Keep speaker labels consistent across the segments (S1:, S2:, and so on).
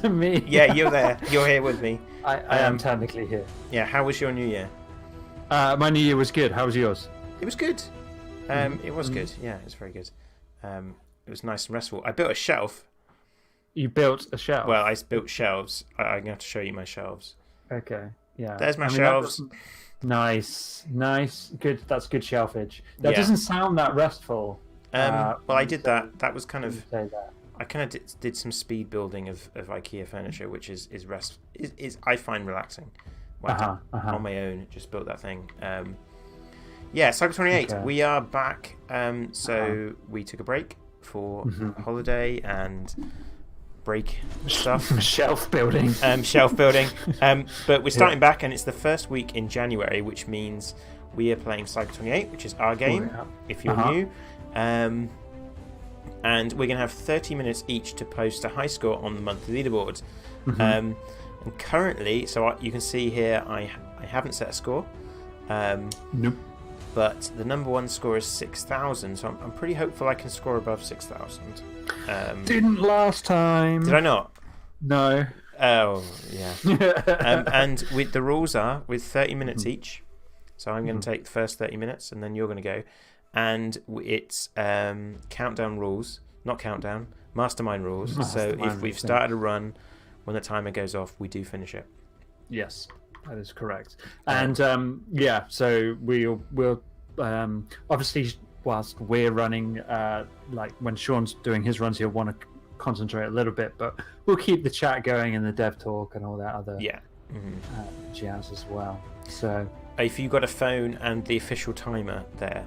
S1: to me.
S2: Yeah, you're there. You're here with me.
S1: I am technically here.
S2: Yeah, how was your New Year?
S1: My New Year was good. How was yours?
S2: It was good. It was good. Yeah, it was very good. It was nice and restful. I built a shelf.
S1: You built a shelf?
S2: Well, I built shelves. I'm going to have to show you my shelves.
S1: Okay, yeah.
S2: There's my shelves.
S1: Nice. Good. That's good shelfage. That
S2: Yeah.
S1: doesn't sound that restful.
S2: Well, I did that. That was kind of...
S1: Say that.
S2: I kind of did some speed building of IKEA furniture, which is I find relaxing. On my own, just built that thing. Yeah, Cyber 28.
S1: Okay.
S2: We are back. So we took a break for holiday and break stuff.
S1: Shelf building.
S2: Shelf building. But we're starting back, and it's the first week in January, which means we are playing Cyber 28, which is our game. If you're new. And we're going to have 30 minutes each to post a high score on the monthly leaderboards. And currently, so you can see here, I haven't set a score.
S1: Nope.
S2: But the number one score is 6,000, so I'm pretty hopeful I can score above 6,000.
S1: Didn't last time.
S2: Did I not?
S1: No.
S2: Oh, yeah. And the rules are with 30 minutes each. So I'm going to take the first 30 minutes, and then you're going to go. And it's countdown rules, not countdown, mastermind rules. So if we've started a run, when the timer goes off, we do finish it.
S1: Yes, that is correct. And so we'll obviously, whilst we're running, like when Sean's doing his runs, he'll want to concentrate a little bit, but we'll keep the chat going and the dev talk and all that other jazz as well. So
S2: if you got a phone and the official timer there.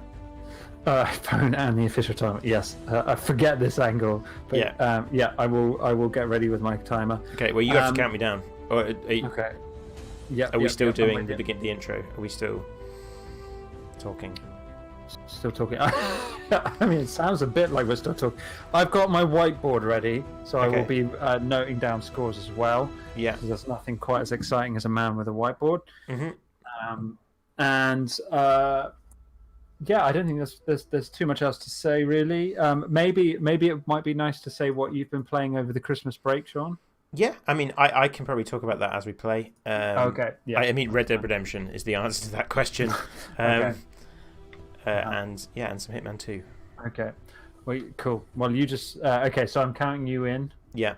S1: Phone and the official timer. Yes, I forget this angle. But, I will get ready with my timer.
S2: Okay. Well, you have to count me down.
S1: Okay. Yeah.
S2: Are we still doing the intro? Are we still talking?
S1: Still talking. I mean, it sounds a bit like we're still talking. I've got my whiteboard ready, so I will be noting down scores as well.
S2: Yeah.
S1: Because there's nothing quite as exciting as a man with a whiteboard. I don't think there's too much else to say, really. Maybe it might be nice to say what you've been playing over the Christmas break, Sean.
S2: Yeah, I mean, I can probably talk about that as we play.
S1: Okay. Yeah.
S2: I mean, Red Dead Redemption is the answer to that question.
S1: Okay.
S2: And some Hitman 2.
S1: Okay. Well, cool. Well, you just okay. So I'm counting you in.
S2: Yeah.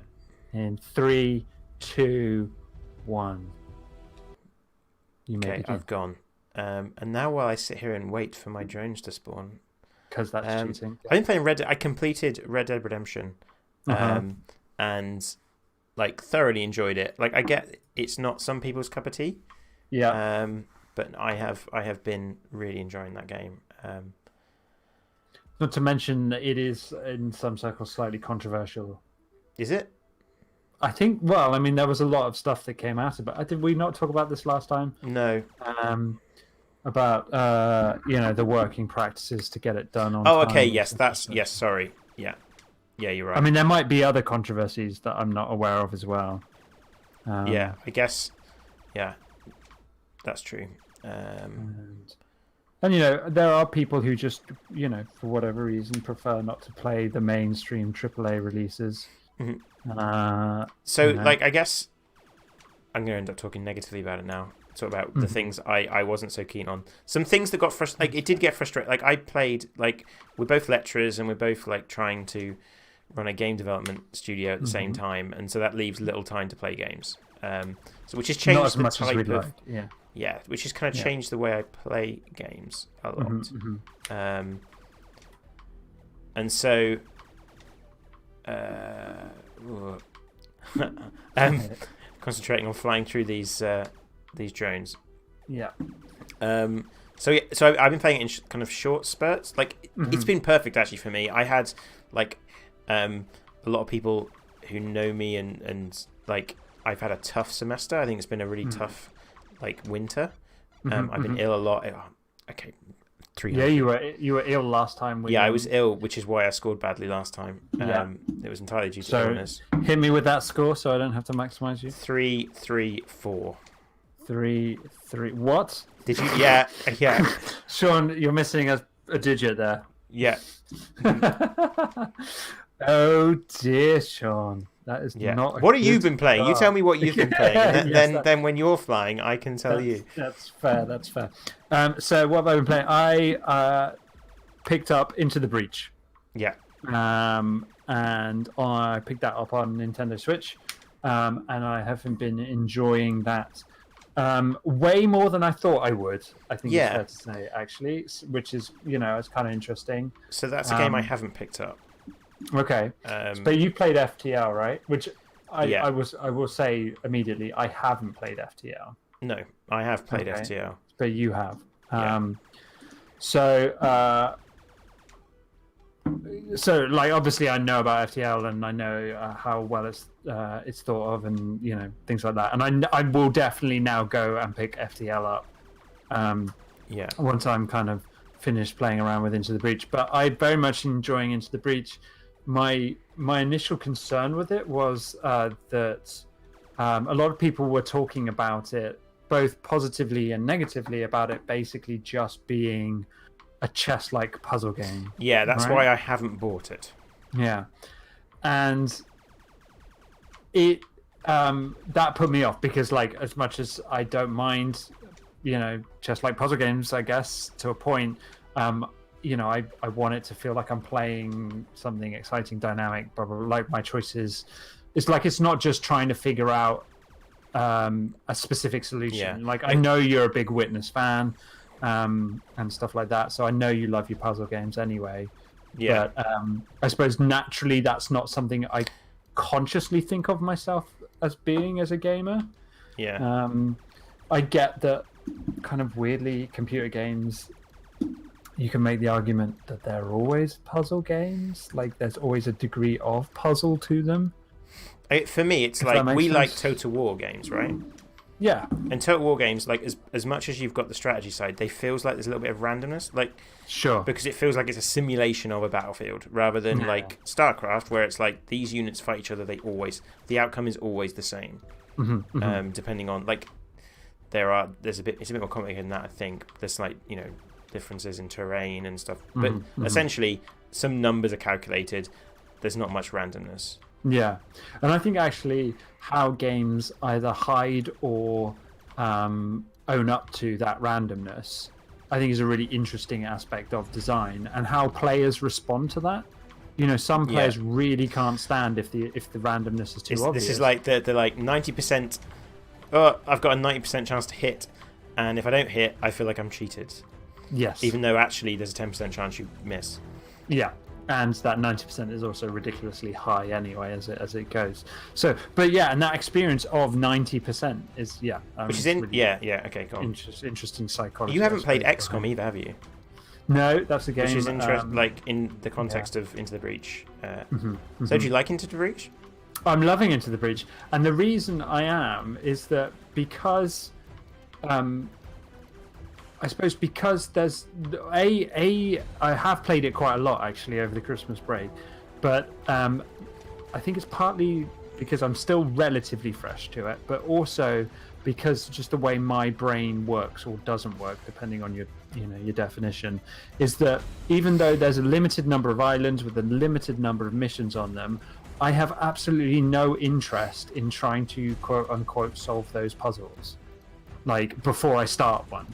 S1: In 3, 2, 1. You may begin.
S2: I've gone. And now while I sit here and wait for my drones to spawn,
S1: because that's cheating.
S2: I've been playing I completed Red Dead Redemption, and like thoroughly enjoyed it. Like I get it's not some people's cup of tea, but I have been really enjoying that game.
S1: Not to mention that it is in some circles slightly controversial.
S2: Is it?
S1: I think. Well, I mean, there was a lot of stuff that came out about. Did we not talk about this last time?
S2: No.
S1: About the working practices to get it done on.
S2: Oh, okay. Yes, yes. Sorry. Yeah, you're right.
S1: I mean, there might be other controversies that I'm not aware of as well.
S2: I guess. Yeah, that's true.
S1: And there are people who just for whatever reason prefer not to play the mainstream AAA releases.
S2: I guess I'm going to end up talking negatively about it now. Talk about the things I wasn't so keen on. Some things that got frustrated. Like it did get frustrated. Like I played. Like we're both lecturers and we're both like trying to run a game development studio at the same time, and so that leaves little time to play games. Which has changed
S1: not as
S2: the
S1: much
S2: type
S1: as we'd
S2: of
S1: like.
S2: Yeah, which has kind of changed the way I play games a lot. And so. Concentrating on flying through these drones.
S1: Yeah.
S2: So I've been playing it in kind of short spurts. Like it's been perfect actually for me. I had like a lot of people who know me and like I've had a tough semester. I think it's been a really tough like winter. I've been ill a lot. Okay. 300.
S1: Yeah, you were ill last time.
S2: I was ill, which is why I scored badly last time. It was entirely due to illness.
S1: Hit me with that score so I don't have to maximize you.
S2: 3, 3, 4.
S1: 3, 3. What?
S2: Did you? Yeah.
S1: Sean, you're missing a digit there.
S2: Yeah.
S1: Oh dear, Sean. That is
S2: Yeah.
S1: not.
S2: What have you been playing? You tell me what you've been playing, and
S1: Yes,
S2: then when you're flying, I can tell you.
S1: That's fair. That's fair. So what have I been playing? I picked up Into the Breach.
S2: Yeah.
S1: And I picked that up on Nintendo Switch. And I haven't been enjoying that way more than I thought I would. I think it's fair to say, actually, which is it's kind of interesting.
S2: So that's a game I haven't picked up.
S1: Okay, but you played FTL, right? Which I will say immediately, I haven't played FTL.
S2: No, I have played FTL,
S1: but you have.
S2: Yeah.
S1: So like obviously I know about FTL and I know how well it's thought of and things like that, and I will definitely now go and pick FTL up. Once I'm kind of finished playing around with Into the Breach, but I'm very much enjoying Into the Breach. My initial concern with it was that a lot of people were talking about it both positively and negatively about it basically just being a chess-like puzzle game.
S2: Yeah, that's why I haven't bought it.
S1: Yeah, and it that put me off because, like, as much as I don't mind, chess-like puzzle games, I guess to a point, I want it to feel like I'm playing something exciting, dynamic, blah, blah, blah. Like my choices, it's not just trying to figure out a specific solution.
S2: Yeah.
S1: Like I know you're a big Witness fan. And stuff like that. So I know you love your puzzle games anyway.
S2: Yeah.
S1: But I suppose naturally that's not something I consciously think of myself as being as a gamer.
S2: Yeah.
S1: I get that kind of weirdly computer games, you can make the argument that they're always puzzle games. Like there's always a degree of puzzle to them.
S2: For me, it's like we like Total War games, right?
S1: Yeah.
S2: And Total War games, like as much as you've got the strategy side, they feels like there's a little bit of randomness, like
S1: sure,
S2: because it feels like it's a simulation of a battlefield rather than like StarCraft, where it's like these units fight each other. The outcome is always the same, depending on like it's a bit more complicated than that. I think there's like differences in terrain and stuff, but essentially some numbers are calculated. There's not much randomness.
S1: Yeah, and I think actually how games either hide or own up to that randomness, I think is a really interesting aspect of design and how players respond to that. Some players really can't stand if the randomness is too obvious.
S2: This is like they're like 90%. Oh, I've got a 90% chance to hit, and if I don't hit, I feel like I'm cheated.
S1: Yes,
S2: even though actually there's a 10% chance you miss.
S1: Yeah. And that 90% is also ridiculously high anyway as it goes. So, but yeah, and that experience of 90% is
S2: which is in really okay, go on.
S1: Interesting psychology.
S2: You haven't played XCOM either, have you?
S1: No, that's a game.
S2: Which is interesting, like in the context of Into the Breach. So, do you like Into the Breach?
S1: I'm loving Into the Breach, and the reason I am is that because. I suppose because there's I have played it quite a lot actually over the Christmas break, but I think it's partly because I'm still relatively fresh to it, but also because just the way my brain works or doesn't work, depending on your definition, is that even though there's a limited number of islands with a limited number of missions on them, I have absolutely no interest in trying to quote unquote solve those puzzles, like before I start one.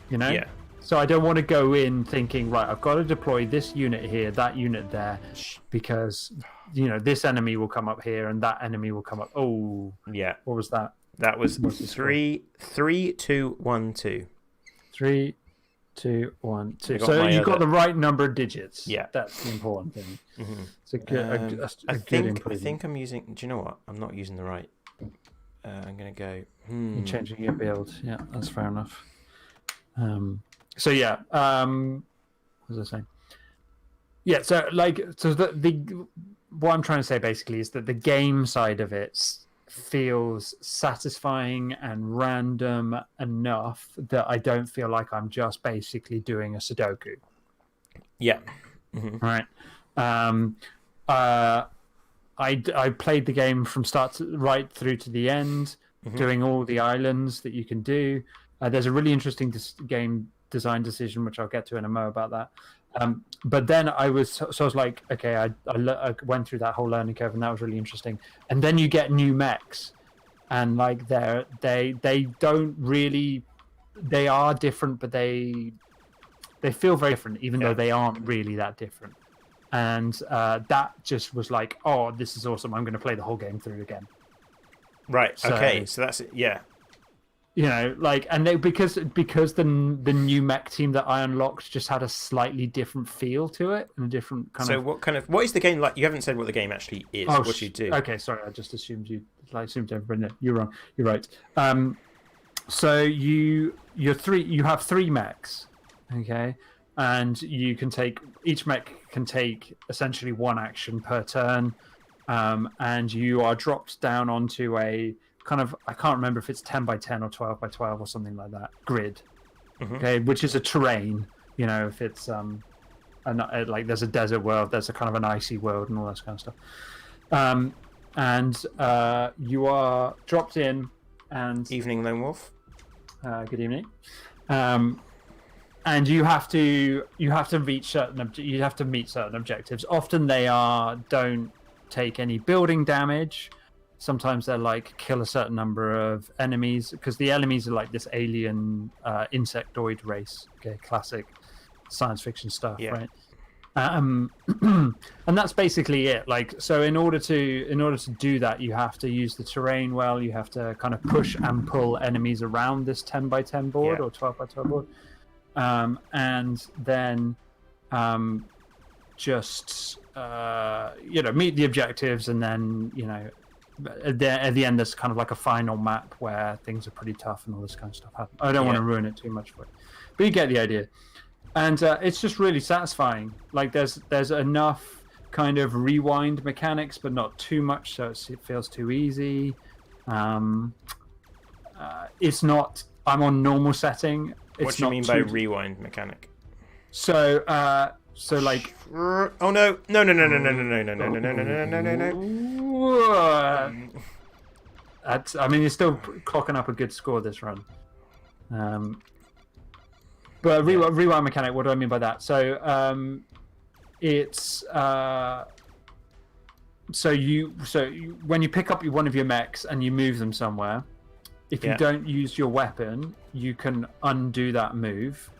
S2: Yeah.
S1: So I don't want to go in thinking, right, I've got to deploy this unit here, that unit there, because this enemy will come up here and that enemy will come up. Oh,
S2: yeah.
S1: What was that?
S2: That was 3, 2, 1, 2. 3,
S1: 2, 1, 2. So you got the right number of digits.
S2: Yeah,
S1: that's the important thing. It's a good.
S2: I think I'm using. Do you know what? I'm not using the right. I'm gonna go.
S1: You're changing your build. Yeah, that's fair enough. What was I saying? Yeah, so the what I'm trying to say basically is that the game side of it feels satisfying and random enough that I don't feel like I'm just basically doing a Sudoku.
S2: Yeah.
S1: Right. I played the game from start to right through to the end, doing all the islands that you can do. There's a really interesting game design decision, which I'll get to in a mo about that. But then I was like, okay, I went through that whole learning curve, and that was really interesting. And then you get new mechs, and like they don't really, they are different, but they feel very different, even though they aren't really that different. And that just was like, oh, this is awesome! I'm going to play the whole game through again.
S2: Right. Okay. So that's it. Yeah.
S1: You know, like, and because the new mech team that I unlocked just had a slightly different feel to it and a different kind of.
S2: So what is the game like? You haven't said what the game actually is.
S1: Oh,
S2: what you do?
S1: Okay, sorry, I just assumed everybody knew. You're wrong. You're right. So you have three mechs, okay, and you can take each mech can take essentially one action per turn, and you are dropped down onto a kind of, I can't remember if it's 10 by 10 or 12 by 12 or something like that grid, okay, which is a terrain. You know, if it's like there's a desert world, there's a kind of an icy world, and all that kind of stuff. And you are dropped in, and
S2: Evening Lone Wolf.
S1: good evening. And you have to reach you have to meet certain objectives. Often they don't take any building damage. Sometimes they're like kill a certain number of enemies, because the enemies are like this alien insectoid race. Okay, classic science fiction stuff, right? And that's basically it. Like, so in order to do that, you have to use the terrain well. You have to kind of push and pull enemies around this 10 by 10 board or 12 by 12 board, and then just meet the objectives, and then at the end there's kind of like a final map where things are pretty tough and all this kind of stuff happen. I don't want to ruin it too much for you, but you get the idea. And it's just really satisfying. Like there's enough kind of rewind mechanics, but not too much, so it feels too easy. It's not. I'm on normal setting.
S2: What do you mean by rewind mechanic?
S1: So like.
S2: Oh no! No!
S1: That's. I mean, you're still clocking up a good score this run. But rewind mechanic, what do I mean by that? So it's when you pick up one of your mechs and you move them somewhere, if you don't use your weapon, you can undo that move.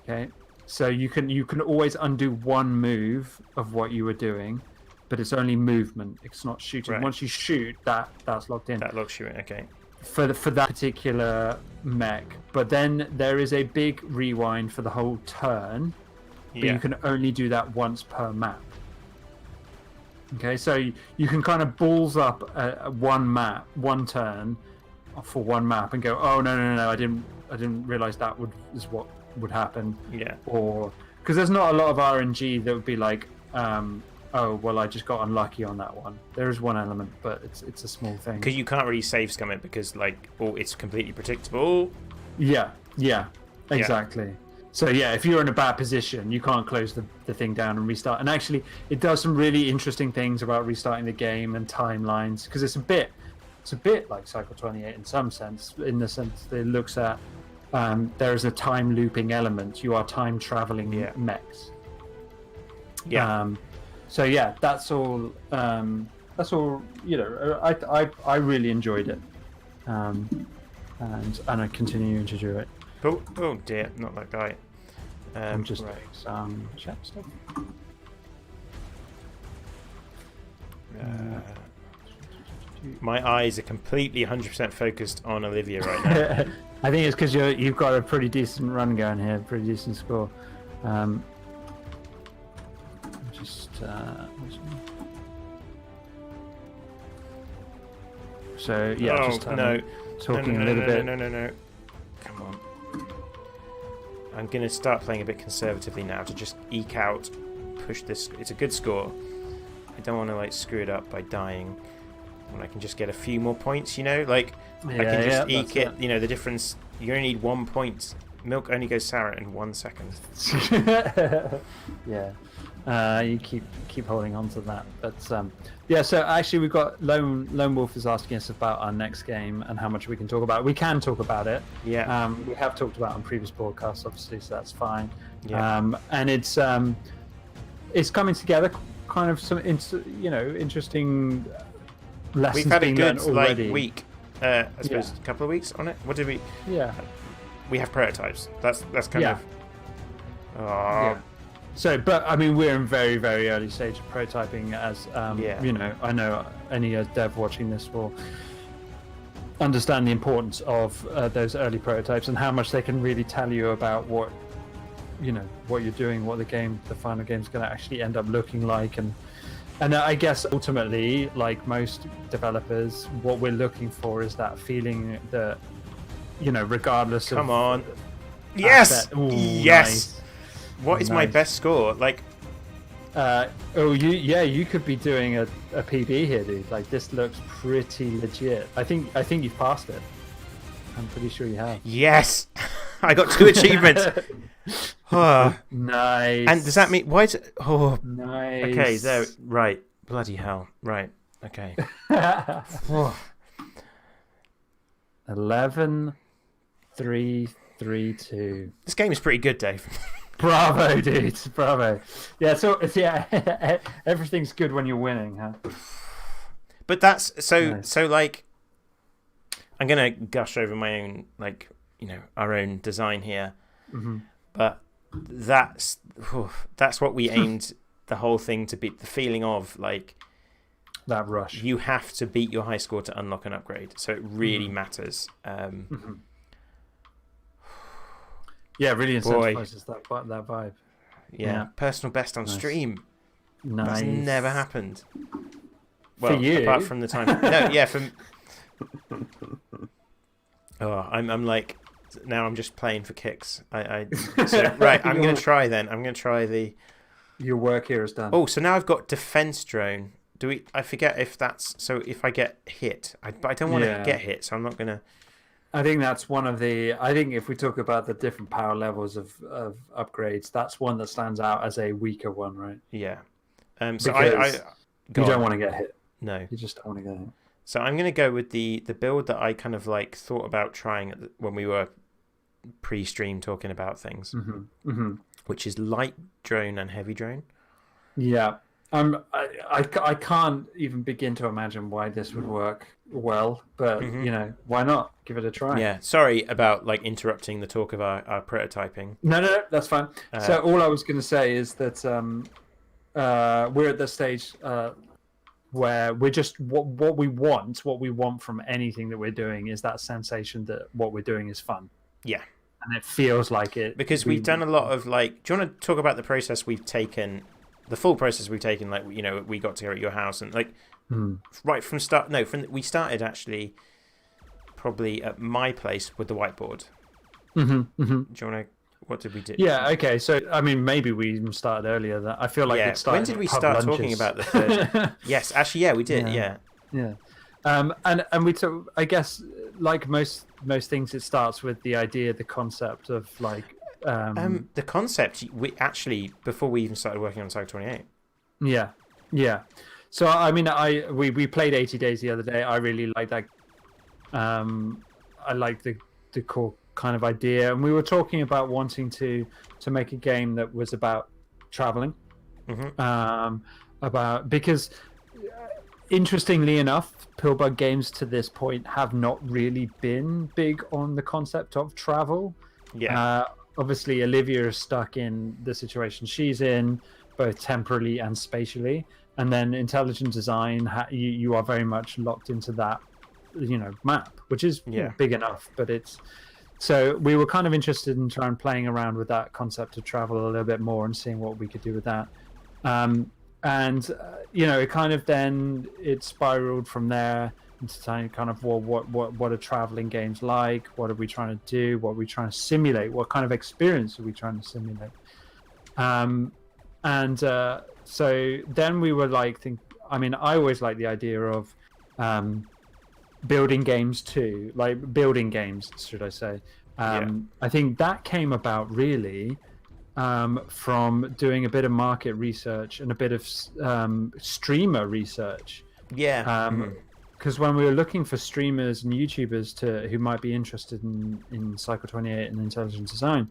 S1: Okay, so you can always undo one move of what you were doing, but it's only movement. It's not shooting.
S2: Right.
S1: Once you shoot, that's locked in.
S2: That locks shooting. Okay.
S1: For that particular mech, but then there is a big rewind for the whole turn, but you can only do that once per map. Okay, so you can kind of balls up one turn for one map and go, oh no, I didn't realize that is what would happen. Yeah. Or because there's not a lot of RNG that would be like, oh well, I just got unlucky on that one. There is one element, but it's a small thing.
S2: Because you can't really save scum it because it's completely predictable.
S1: Yeah, exactly. Yeah. So if you're in a bad position, you can't close the thing down and restart. And actually, it does some really interesting things about restarting the game and timelines, because it's a bit like Cycle 28 in some sense, in the sense that it looks at there is a time looping element. You are time traveling mechs. Yeah. So that's all. That's all. I really enjoyed it, and I continue to do it.
S2: Oh dear, not that guy.
S1: I'm just doing some chat stuff.
S2: My eyes are completely 100% focused on Olivia right now.
S1: I think it's because you've got a pretty decent run going here, pretty decent score. Talking a little bit.
S2: No. Come on. I'm going to start playing a bit conservatively now to just eke out, push this. It's a good score. I don't want to screw it up by dying. When I can just get a few more points, I can just eke it. The difference. You only need 1 point. Milk only goes sour in 1 second.
S1: You keep holding on to that, but so actually we've got Lone Wolf is asking us about our next game and how much we can talk about it. We can talk about it. We have talked about it on previous podcasts, obviously, so that's fine.
S2: Yeah.
S1: And it's coming together, kind of some interesting lessons
S2: We've had a
S1: being
S2: good
S1: learned already.
S2: week. I suppose a couple of weeks on it. What did we?
S1: Yeah.
S2: We have prototypes. That's kind
S1: Yeah.
S2: of. Oh.
S1: Yeah. So, but I mean, we're in very, very early stage of prototyping. As I know any dev watching this will understand the importance of those early prototypes and how much they can really tell you about what you're doing, what the final game's going to actually end up looking like, and I guess ultimately, like most developers, what we're looking for is that feeling that regardless
S2: Come
S1: of
S2: on. Yes.
S1: asset- Ooh,
S2: Yes.
S1: nice.
S2: What is my
S1: Nice.
S2: best score? Like,
S1: you could be doing a PB here, dude. Like, this looks pretty legit. I think you've passed it. I'm pretty sure you have.
S2: yes. I got 2 achievements. Oh.
S1: Nice.
S2: And does that mean why? Oh.
S1: Nice.
S2: Okay. There. Right. Bloody hell. Right. Okay.
S1: 11, 3, 3, 2.
S2: This game is pretty good, Dave.
S1: Bravo, dude. Bravo. Yeah. So everything's good when you're winning, huh?
S2: But that's so.
S1: Nice.
S2: So like, I'm gonna gush over my own our own design here, but that's what we aimed the whole thing to be. The feeling of like
S1: That rush.
S2: you have to beat your high score to unlock an upgrade, so it really matters.
S1: Yeah, really
S2: Boy.
S1: incentivizes that vibe.
S2: Yeah, personal best on
S1: Nice.
S2: stream.
S1: Nice.
S2: That's never happened. Well,
S1: For you?
S2: apart from the time. No, yeah, for. Oh, I'm like now. I'm just playing for kicks. Right. I'm gonna try then. I'm gonna try the.
S1: Your work here is done.
S2: Oh, so now I've got defense drone. Do we? I forget if that's so. If I get hit, but I don't want to get hit, so I'm not gonna.
S1: I think that's one of the. I think if we talk about the different power levels of upgrades, that's one that stands out as a weaker one, right?
S2: Yeah. So
S1: Because
S2: you
S1: don't want to get hit.
S2: No.
S1: You just don't want to get hit.
S2: So I'm going to go with the build that I kind of like thought about trying when we were pre-stream talking about things, which is light drone and heavy drone.
S1: Yeah. I can't even begin to imagine why this would work well, but why not give it a try?
S2: Yeah. Sorry about like interrupting the talk of our prototyping.
S1: No, that's fine. So all I was going to say is that we're at the stage where we're just what we want from anything that we're doing is that sensation that what we're doing is fun.
S2: Yeah.
S1: And it feels like it.
S2: Because we've done a lot of like. Do you want to talk about the process we've taken? The full process we've taken, like we got together at your house and like right from start. No, we started actually probably at my place with the whiteboard. Do you want to? What did we do?
S1: Yeah. Okay. So I mean, maybe we even started earlier. That I feel like it started.
S2: When did we
S1: at pub
S2: start
S1: lunches.
S2: talking about the third? Yes, actually, yeah, we did. Yeah.
S1: And we took. I guess like most things, it starts with the idea, the concept of like.
S2: The concept we actually before we even started working on Cycle 28.
S1: Yeah. So I mean, we played 80 Days the other day. I really like that. I like the core kind of idea, and we were talking about wanting to make a game that was about traveling. Because interestingly enough, Pillbug games to this point have not really been big on the concept of travel.
S2: Yeah.
S1: Obviously, Olivia is stuck in the situation she's in, both temporally and spatially. And then intelligent design, you are very much locked into that, map, which is big enough. But it's so we were kind of interested in trying playing around with that concept of travel a little bit more and seeing what we could do with that. It kind of then it spiraled from there into kind of what are traveling games like? What are we trying to do? What are we trying to simulate? What kind of experience are we trying to simulate? So then we were like, I always like the idea of building games too, like building games, should I say? I think that came about really from doing a bit of market research and a bit of streamer research. Because when we were looking for streamers and YouTubers who might be interested in Cycle 28 and intelligent design,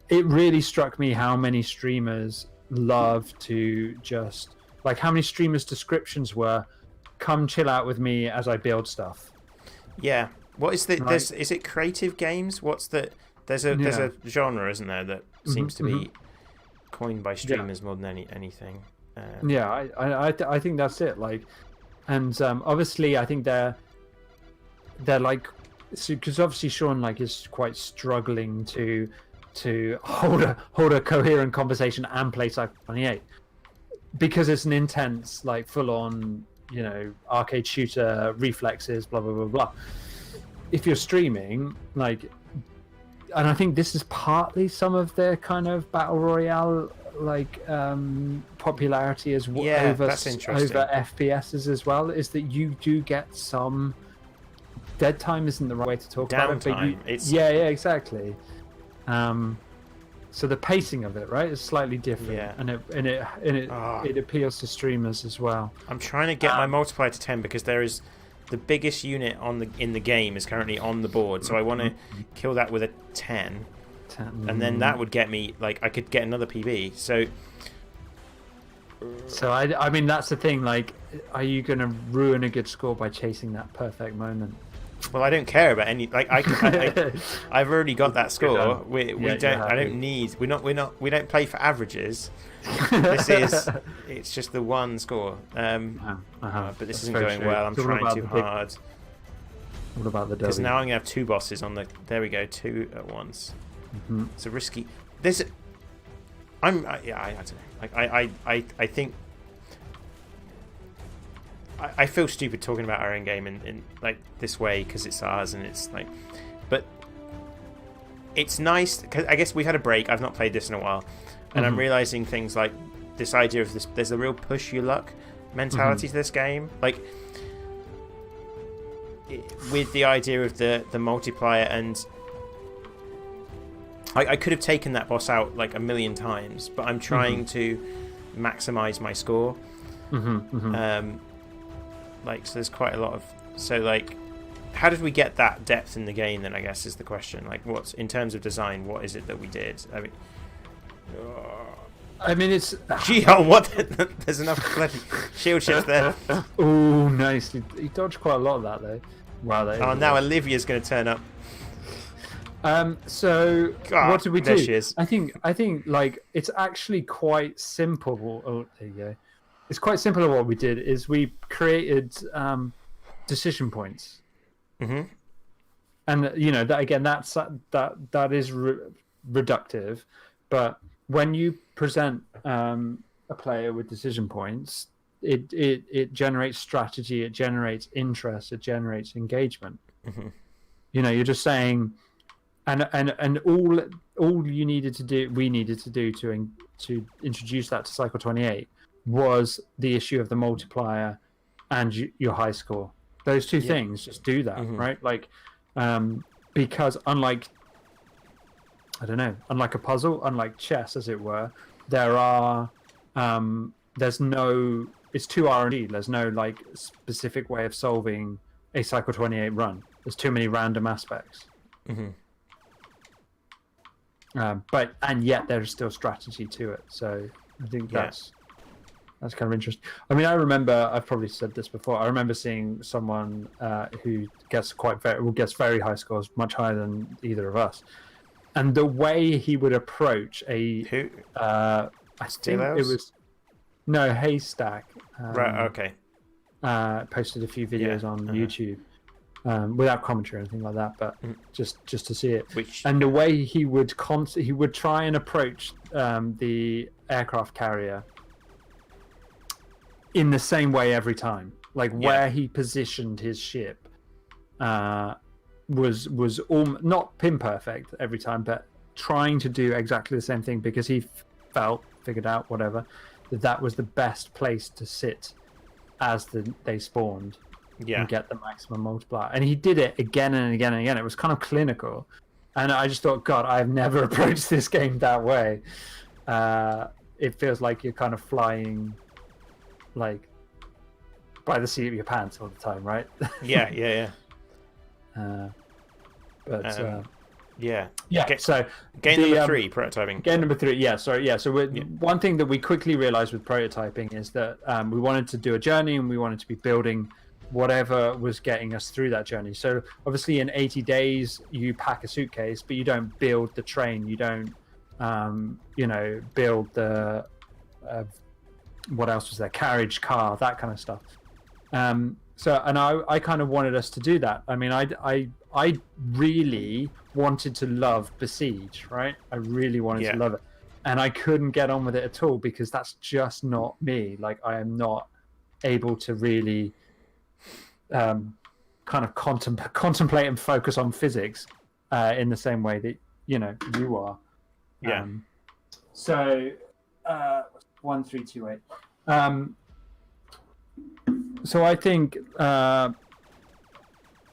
S1: it really struck me how many streamers love to just like how many streamers' descriptions were, "Come chill out with me as I build stuff."
S2: Yeah. What is the?
S1: Right?
S2: Is it creative games? What's the? There's
S1: Yeah.
S2: a genre, isn't there, that seems to be coined by
S1: Yeah.
S2: streamers more than anything.
S1: Yeah, I think that's it. Like, and obviously, I think they're like, because obviously Sean like is quite struggling to hold a coherent conversation and play Cycle 28 because it's an intense, like, full on, you know, arcade shooter, reflexes, blah blah blah blah. If you're streaming, like, and I think this is partly some of their kind of battle royale like popularity as well,
S2: Yeah,
S1: over
S2: that's interesting.
S1: FPSs as well, is that you do get some dead time. Isn't the right way to talk about it, but
S2: Downtime. It's
S1: yeah, exactly. So the pacing of it, right, is slightly different,
S2: Yeah.
S1: and it appeals to streamers as well.
S2: I'm trying to get my multiplier to 10 because there is the biggest unit in the game is currently on the board, so I want to kill that with a 10, and then that would get me, like, I could get another PB. So
S1: I mean, that's the thing. Like, are you going to ruin a good score by chasing that perfect moment?
S2: well, I don't care about any. Like, I've already got that score. We don't. I don't need. We don't play for averages. It's just the one score. But this isn't going well. I'm trying too hard.
S1: What about the
S2: Because
S1: derby?
S2: now I'm gonna have two bosses on the. There we go, two at once. It's a risky. There's. I don't know. Like, I think. I feel stupid talking about our own game in like this way because it's ours and it's like, but it's nice because I guess we've had a break. I've not played this in a while, and I'm realizing things like this idea of this. There's a real push your luck mentality to this game, like with the idea of the multiplier, and I could have taken that boss out like a million times, but I'm trying to maximize my score. Like, so there's quite a lot of, so like, how did we get that depth in the game then, I guess, is the question. Like, what's, in terms of design, what is it that we did? I mean
S1: it's
S2: gee, oh, what? There's enough bloody shield ships there.
S1: Oh, nice. He dodged quite a lot of that though. Wow.
S2: Oh, now Olivia's going to turn up.
S1: So
S2: God,
S1: what did we
S2: there
S1: do?
S2: she is.
S1: I think like it's actually quite simple. Oh, there you go. It's quite simple. What we did is we created decision points, and you know that again. That is reductive, but when you present a player with decision points, it generates strategy, it generates interest, it generates engagement. You know, you're just saying, and all you needed to do, we needed to do to introduce that to Cycle 28. Was the issue of the multiplier and your high score. Those two things just do that, right? Like, because unlike a puzzle, unlike chess, as it were, there's no, it's too R&D. There's no like specific way of solving a Cycle 28 run. There's too many random aspects. But yet there's still strategy to it. So I think that's kind of interesting. I mean, I remember, I've probably said this before, I remember seeing someone who gets very high scores, much higher than either of us. And the way he would approach I think it was, no, Haystack.
S2: Right, okay.
S1: Posted a few videos on YouTube. Without commentary or anything like that, but just to see it. And the way he would try and approach the aircraft carrier in the same way every time, like where he positioned his ship was all not pin perfect every time, but trying to do exactly the same thing because he figured out whatever that was the best place to sit as they spawned. And get the maximum multiplier, and he did it again and again and again. It was kind of clinical, and I just thought, God, I've never approached this game that way. It feels like you're kind of flying like by the seat of your pants all the time, right?
S2: Yeah.
S1: Yeah. So
S2: game number 3, prototyping.
S1: Game number 3, yeah. Sorry, yeah. So
S2: Yeah.
S1: one thing that we quickly realized with prototyping is that we wanted to do a journey, and we wanted to be building whatever was getting us through that journey. So obviously, in 80 days, you pack a suitcase, but you don't build the train. You don't, build the what else was there? Carriage, car, that kind of stuff. I kind of wanted us to do that. I mean, I really wanted to love Besiege, right? I really wanted to love it, and I couldn't get on with it at all because that's just not me. Like, I am not able to really kind of contemplate and focus on physics in the same way that you are.
S2: Yeah.
S1: So 1328. So I think I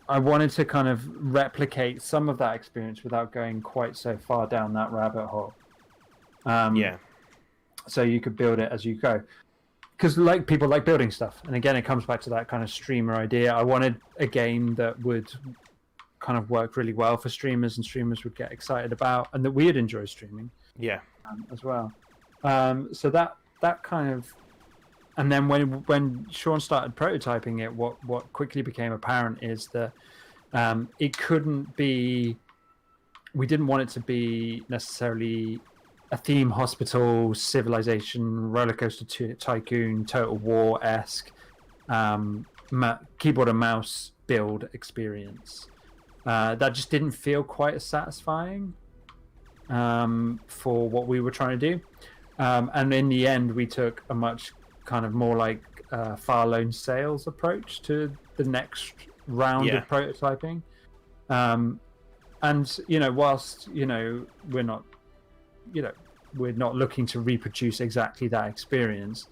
S1: wanted to kind of replicate some of that experience without going quite so far down that rabbit hole. So you could build it as you go. Because people like building stuff. And again, it comes back to that kind of streamer idea. I wanted a game that would kind of work really well for streamers and streamers would get excited about, and that we'd enjoy streaming as well. So that kind of... And then when Sean started prototyping it, what quickly became apparent is that it couldn't be... We didn't want it to be necessarily a theme hospital, civilization, roller coaster tycoon, Total War-esque keyboard and mouse build experience. That just didn't feel quite as satisfying for what we were trying to do. And in the end, we took a much kind of more like Far Lone Sales approach to the next round of prototyping. And whilst we're not looking to reproduce exactly that experience,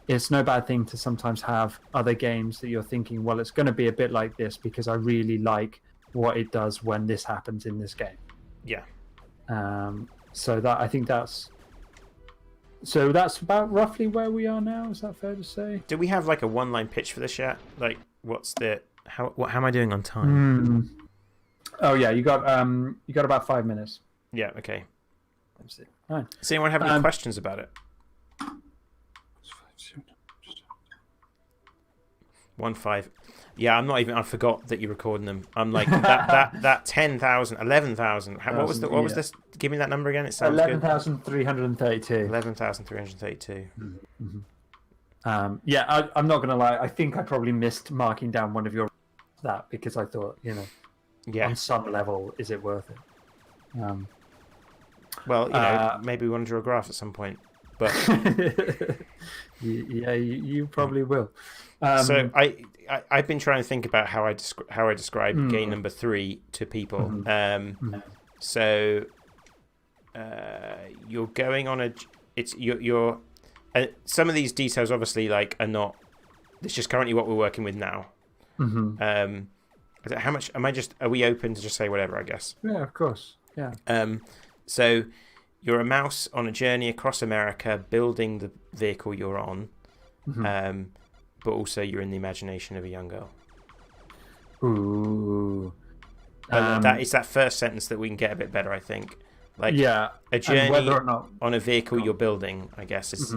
S1: it's no bad thing to sometimes have other games that you're thinking, well, it's going to be a bit like this because I really like what it does when this happens in this game. So that I think that's about roughly where we are now. Is that fair to say?
S2: Do we have like a one-line pitch for this yet? Like, how am I doing on time?
S1: Oh yeah, you got about 5 minutes.
S2: Yeah. Okay.
S1: Right.
S2: Does anyone have any questions about it? 1-5. Yeah, I'm not even. I forgot that you're recording them. I'm like that 10,000, 11,000. What was this? Give me that number again. It sounds
S1: 11,332.
S2: 11,332.
S1: I'm not gonna lie. I think I probably missed marking down one of your because I thought, on some level, is it worth it?
S2: Well, maybe we want to draw a graph at some point, but
S1: you probably will.
S2: So I've been trying to think about how I describe game number 3 to people. So you're going on you're some of these details obviously are not. It's just currently what we're working with now. How much are we open to just say whatever? I guess.
S1: Yeah, of course. Yeah.
S2: So you're a mouse on a journey across America, building the vehicle you're on. But also you're in the imagination of a young girl.
S1: Ooh.
S2: That is that first sentence that we can get a bit better, I think. A journey
S1: whether or not...
S2: on a vehicle you're building, I guess. Is...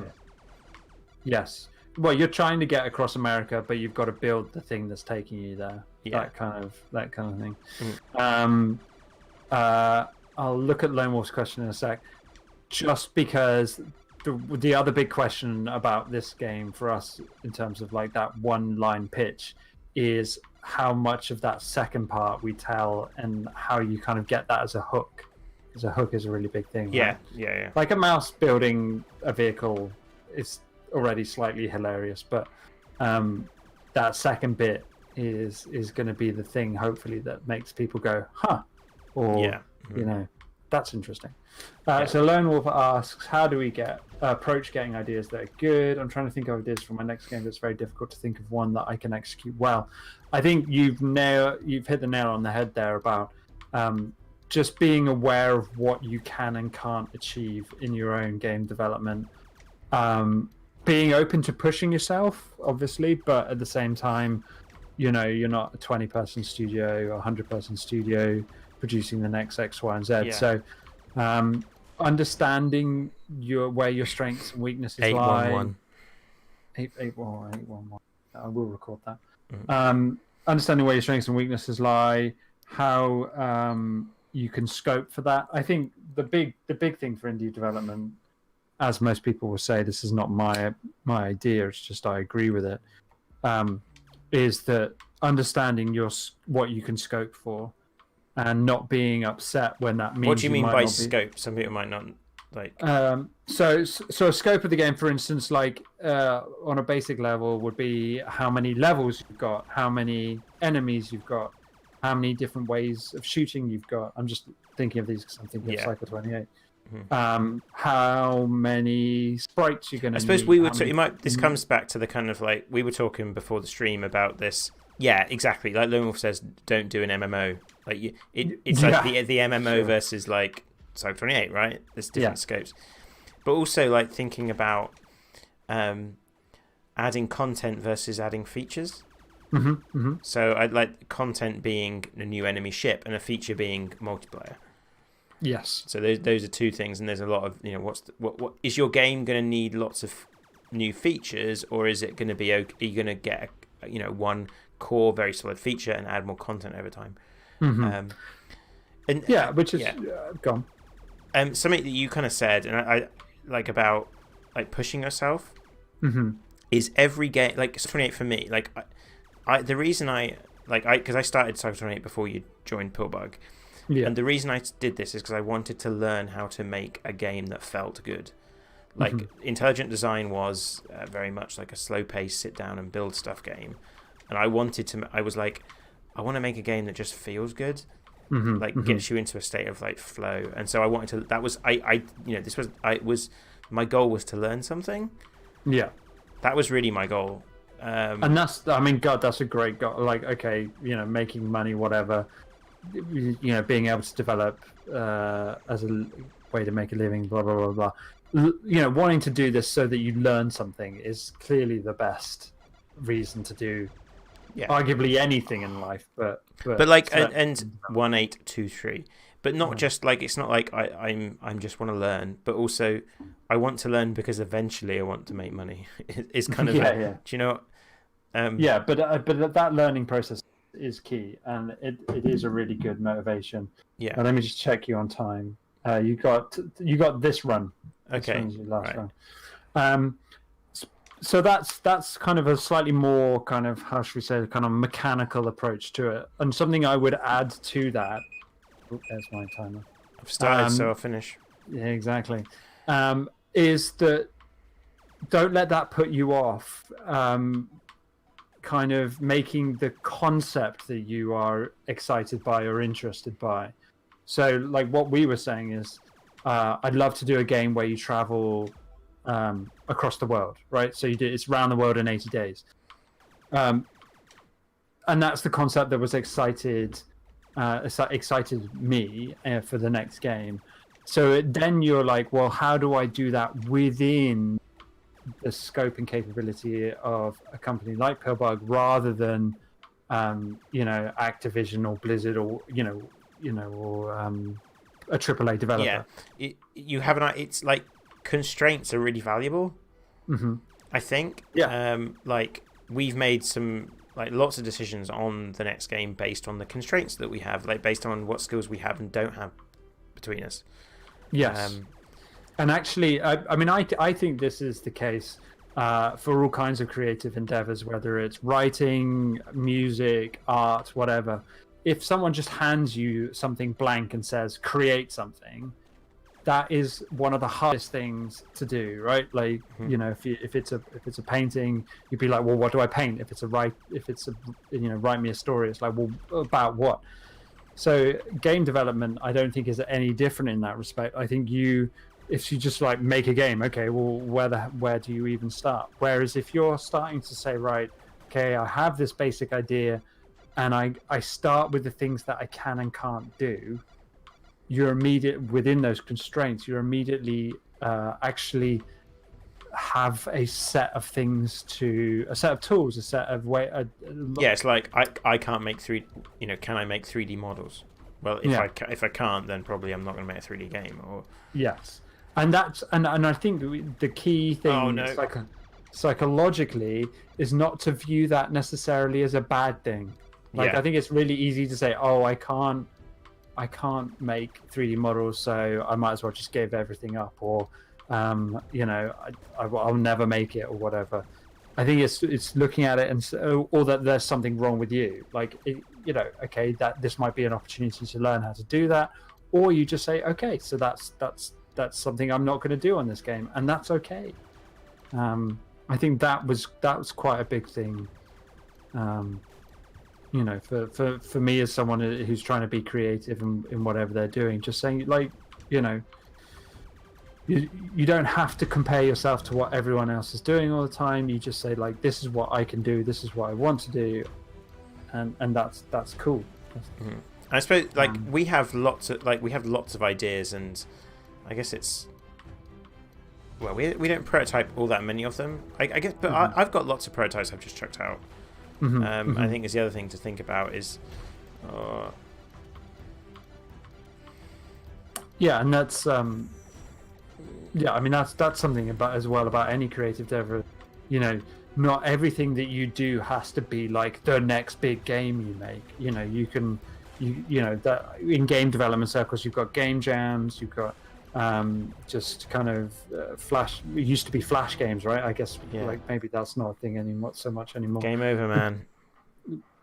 S1: Yes. Well, you're trying to get across America, but you've got to build the thing that's taking you there. That kind of thing. I'll look at Lone Wolf's question in a sec. Just because... The other big question about this game for us in terms of that one line pitch is how much of that second part we tell and how you kind of get that as a hook. Because a hook is a really big thing.
S2: Yeah.
S1: Like a mouse building a vehicle is already slightly hilarious, but that second bit is going to be the thing, hopefully, that makes people go, huh, or that's interesting. So Lone Wolf asks, how do we approach getting ideas that are good? I'm trying to think of ideas for my next game. That's very difficult to think of one that I can execute well. I think you've hit the nail on the head there about just being aware of what you can and can't achieve in your own game development. Being open to pushing yourself, obviously, but at the same time, you're not a 20-person studio or 100-person studio. producing the next X, Y, and Z.
S2: Yeah.
S1: So understanding where your strengths and weaknesses lie.
S2: 811.
S1: 811. I will record that.
S2: Mm.
S1: Understanding where your strengths and weaknesses lie, how you can scope for that. I think the big thing for indie development, as most people will say, this is not my idea. It's just I agree with it. Is that understanding what you can scope for, and not being upset when that means.
S2: What do you mean by
S1: be...
S2: scope? Some people might not like.
S1: So a scope of the game, for instance, like on a basic level, would be how many levels you've got, how many enemies you've got, how many different ways of shooting you've got. I'm just thinking of these because I'm thinking of Cycle 28. Mm-hmm. How many sprites you're going to.
S2: I suppose we would. This comes back to the kind of like we were talking before the stream about this. Yeah, exactly. Like Lone Wolf says, don't do an MMO. Like it's like the MMO versus like Cycle 28, right? There's different scopes, but also like thinking about adding content versus adding features.
S1: Mm-hmm, mm-hmm.
S2: So I'd like content being a new enemy ship and a feature being multiplayer.
S1: Yes.
S2: So those are two things, and there's a lot of what is your game going to need lots of new features, or is it going to be are you going to get one core very solid feature and add more content over time?
S1: Mm-hmm. Which is gone.
S2: Something that you kind of said, and I like about like pushing yourself is every game like 28 for me. Like the reason because I started Cycle 28 before you joined Pillbug. Yeah. And the reason I did this is because I wanted to learn how to make a game that felt good. Like Intelligent Design was very much like a slow-paced, sit-down and build stuff game, and I was like, I want to make a game that just feels good, gets you into a state of like flow. And so I wanted to. That was my goal was to learn something. Yeah, that was really my goal.
S1: And that's that's a great goal. Like, okay, making money, whatever. Being able to develop as a way to make a living, blah blah blah blah. Wanting to do this so that you learn something is clearly the best reason to do, arguably anything in life. But
S2: like and 1823, but not just like it's not like I'm just want to learn, but also I want to learn because eventually I want to make money. It's kind of do you know?
S1: But that learning process is key, and it is a really good motivation. Yeah. Let me just check you on time. You got this run.
S2: Okay.
S1: This your last run. So that's kind of a slightly more kind of, how should we say, kind of mechanical approach to it. And something I would add to that. Oh, there's my timer.
S2: I've started, so I'll finish.
S1: Yeah, exactly. Is that don't let that put you off. Kind of making the concept that you are excited by or interested by. So like what we were saying is I'd love to do a game where you travel across the world, right? So it's around the world in 80 days. And that's the concept that was excited me for the next game. So then you're like, well, how do I do that within the scope and capability of a company like Pillbug, rather than Activision or Blizzard or a AAA developer.
S2: Yeah, you have it's like constraints are really valuable. I think. Yeah. Like we've made some lots of decisions on the next game based on the constraints that we have, like based on what skills we have and don't have between us.
S1: Yes. And actually, I think this is the case for all kinds of creative endeavors, whether it's writing, music, art, whatever. If someone just hands you something blank and says, create something, that is one of the hardest things to do, right? Like, if it's a painting, you'd be like, well, what do I paint? If it's write me a story, it's like, well, about what? So game development, I don't think is any different in that respect. I think if you just like make a game, okay, well, where do you even start? Whereas if you're starting to say, right, okay, I have this basic idea, and I start with the things that I can and can't do, you're within those constraints, you're immediately actually have a set of tools, a set of way.
S2: It's like I can't make can I make 3D models? well, if I can't, then probably I'm not going to make a 3D game. Or
S1: yes, and that's and I think the key thing psychologically is not to view that necessarily as a bad thing. Like I think it's really easy to say, oh, I can't make 3D models, so I might as well just give everything up, or I'll never make it, or whatever. I think it's looking at it or that there's something wrong with you. Like, okay, that this might be an opportunity to learn how to do that, or you just say, okay, so that's something I'm not going to do on this game, and that's okay. I think that was quite a big thing. For me as someone who's trying to be creative in whatever they're doing, just saying, like, you don't have to compare yourself to what everyone else is doing all the time. You just say, like, this is what I can do, this is what I want to do, and that's cool.
S2: Mm-hmm. I suppose, like, we have lots of ideas, and I guess it's, well, we don't prototype all that many of them, I guess, but I've got lots of prototypes I've just chucked out. I think is the other thing to think about is
S1: and that's I mean that's something about any creative endeavor. Not everything that you do has to be like the next big game you make. You can that in game development circles you've got game jams, you've got just kind of flash. It used to be flash games, right? I guess like maybe that's not a thing anymore.
S2: Game over, man.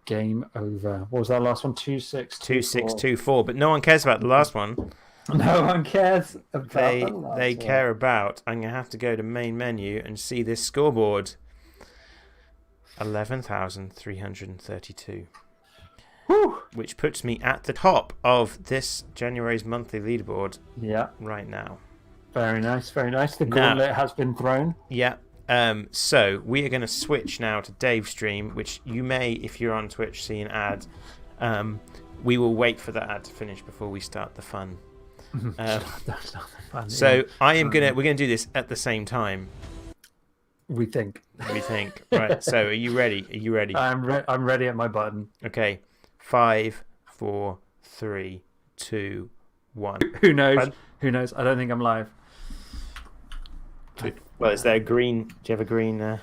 S1: Game over. What was that last one?
S2: 2624. But no one cares about the last one.
S1: No one cares about
S2: they care about. I'm gonna have to go to main menu and see this scoreboard. 11,332. Which puts me at the top of this January's monthly leaderboard.
S1: Yeah.
S2: Right now.
S1: Very nice, very nice. The gauntlet has been thrown.
S2: Yeah. So we are going to switch now to Dave's stream, which you may, if you're on Twitch, see an ad. We will wait for that ad to finish before we start the fun.
S1: That's not the fun.
S2: So we're gonna do this at the same time.
S1: We think.
S2: Right. So are you ready?
S1: I'm ready at my button.
S2: Okay. 5, 4, 3, 2, 1.
S1: Who knows? Who knows? I don't think I'm live.
S2: Well, is there a green? Do you have a green?
S1: I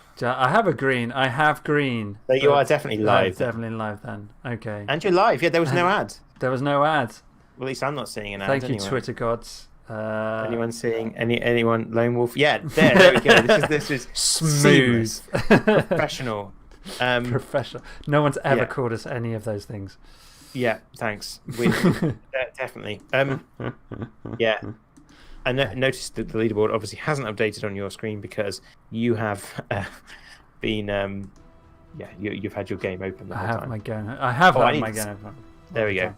S1: have a green. I have green.
S2: So you are definitely live.
S1: Definitely live then. Okay.
S2: And you're live. Yeah, there was no ad.
S1: There was no ad.
S2: Well, at least I'm not seeing an ad.
S1: Thank you, Twitter gods.
S2: Anyone seeing anyone Lone Wolf? Yeah, there we go. This is
S1: smooth,
S2: professional.
S1: Professional. No one's ever called us any of those things.
S2: Yeah, thanks. We definitely. Yeah. I noticed that the leaderboard obviously hasn't updated on your screen because you have been you've had your game open the whole time.
S1: I have had my game open.
S2: There we go.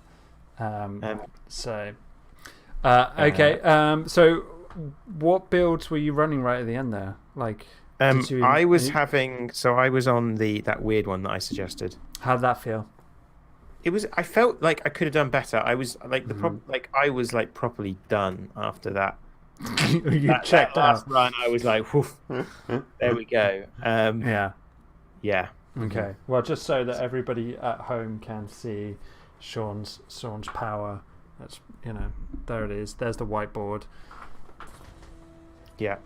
S1: Okay. So what builds were you running right at the end there? Like,
S2: I was on that weird one that I suggested.
S1: How'd that feel?
S2: I felt like I could have done better. I was like I was like properly done after that.
S1: You checked
S2: that last
S1: out.
S2: run. I was like, there we go. Yeah.
S1: Okay. Well, just so that everybody at home can see Sean's power. That's there it is. There's the whiteboard.
S2: Yeah.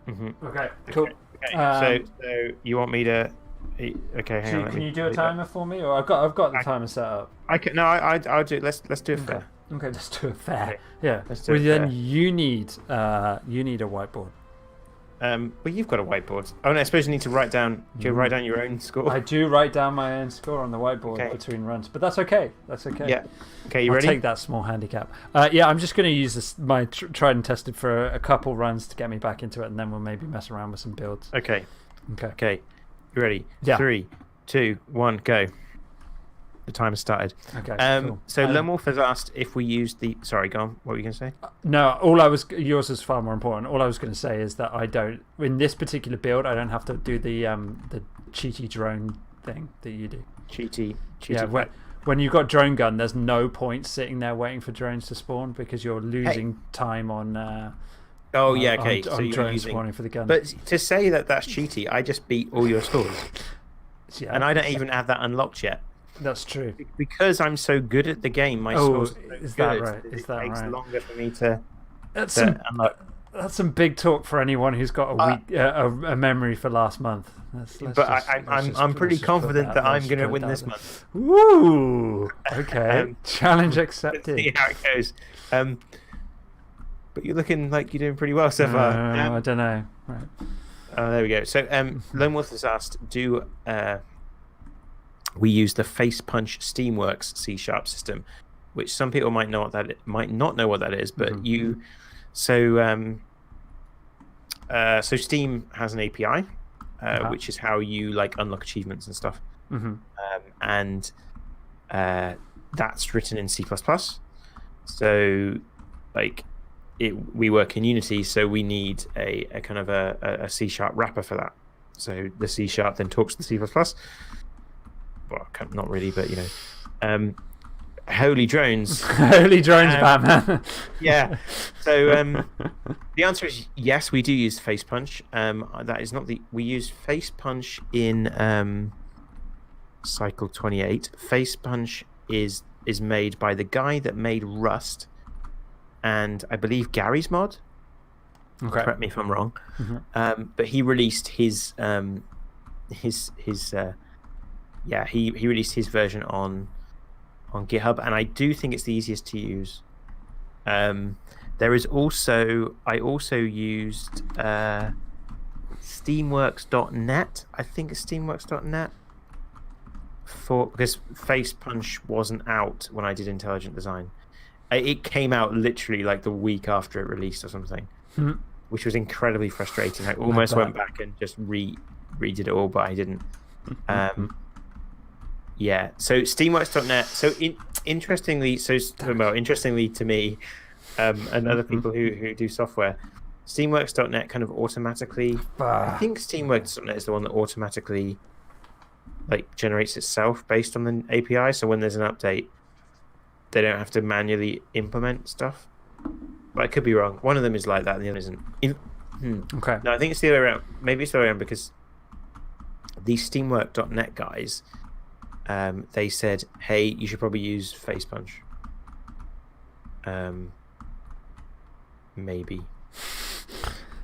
S1: Okay. Cool.
S2: Okay. So you want me to? Okay, hang on.
S1: Can you do a timer for me, or I've got the timer set up?
S2: I can. No, I'll do it. Let's do it fair.
S1: Okay, let's do it fair. Okay. Yeah.
S2: Well,
S1: then you need a whiteboard.
S2: Well, you've got a whiteboard. Oh no, I suppose you need to write down. Do you write down your own score?
S1: I do write down my own score on the whiteboard between runs, but that's okay. That's okay.
S2: Yeah. Okay,
S1: I'll
S2: ready?
S1: Take that small handicap. Yeah, I'm just going to use my tried and tested for a couple runs to get me back into it, and then we'll maybe mess around with some builds.
S2: Okay.
S1: Okay.
S2: You ready?
S1: Yeah.
S2: 3, 2, 1, go. The timer started.
S1: Okay. Cool.
S2: So Lone Wolf has asked if we use the. Sorry, go on. What were you going to say?
S1: No, yours is far more important. All I was going to say is that I don't, in this particular build, I don't have to do the cheaty drone thing that you do.
S2: Cheaty.
S1: Yeah. When you've got drone gun, there's no point sitting there waiting for drones to spawn because you're losing time on.
S2: Okay.
S1: So you're drones spawning for the gun.
S2: But to say that that's cheaty, I just beat all your scores.
S1: Yeah.
S2: And I don't even have that unlocked yet.
S1: That's true.
S2: Because I'm so good at the game. My
S1: Oh,
S2: scores are so
S1: is that
S2: good
S1: right?
S2: that
S1: Is
S2: it
S1: that
S2: takes
S1: right?
S2: longer for me to
S1: That's some
S2: unlock.
S1: that's some big talk for anyone who's got a memory for last month.
S2: But I'm pretty confident that I'm going to win this month.
S1: Woo! Okay, challenge
S2: Let's
S1: accepted.
S2: see how it goes. But you're looking like you're doing pretty well so far.
S1: I don't know. Right.
S2: Oh, there we go. So, Lone Wolf has asked, do we use the Face Punch Steamworks C# system, which some people might not know what that is, but so Steam has an API, which is how you like unlock achievements and stuff, and that's written in C++. So, like, we work in Unity, so we need a kind of a C# wrapper for that. So the C# then talks to the C++. Well, not really, but you know, holy drones,
S1: holy drones, Batman.
S2: Yeah. So the answer is yes, we do use Face Punch. That is not we use Face Punch in Cycle 28. Face Punch is made by the guy that made Rust, and I believe Gary's mod.
S1: Okay.
S2: Correct me if I'm wrong. But he released his he released his version on GitHub, and I do think it's the easiest to use. There is also I used Steamworks.net. I think it's Steamworks.net because Face Punch wasn't out when I did Intelligent Design. It came out literally like the week after it released or something, which was incredibly frustrating. I almost went back and just redid it all, but I didn't. Yeah, so Steamworks.net. So interestingly to me, and other people who do software, Steamworks.net kind of automatically. I think Steamworks.net is the one that automatically like generates itself based on the API. So when there's an update, they don't have to manually implement stuff. But I could be wrong. One of them is like that, and the other isn't.
S1: Okay.
S2: No, I think it's the other way around. Maybe it's the other way around because these Steamwork.net guys. They said, "Hey, you should probably use Face Punch." Maybe.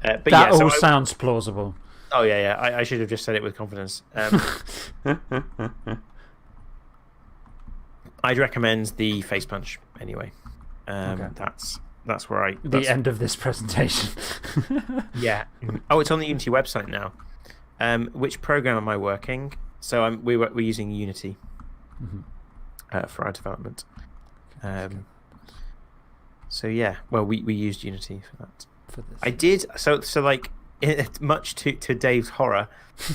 S2: But
S1: that all sounds plausible.
S2: Oh yeah. I should have just said it with confidence. I'd recommend the Face Punch anyway.
S1: Okay.
S2: That's where
S1: the end of this presentation.
S2: Yeah. Oh, it's on the Unity website now. Which program am I working? So we're using Unity for our development. So yeah, well we used Unity for that. For this. I did so like much to Dave's horror.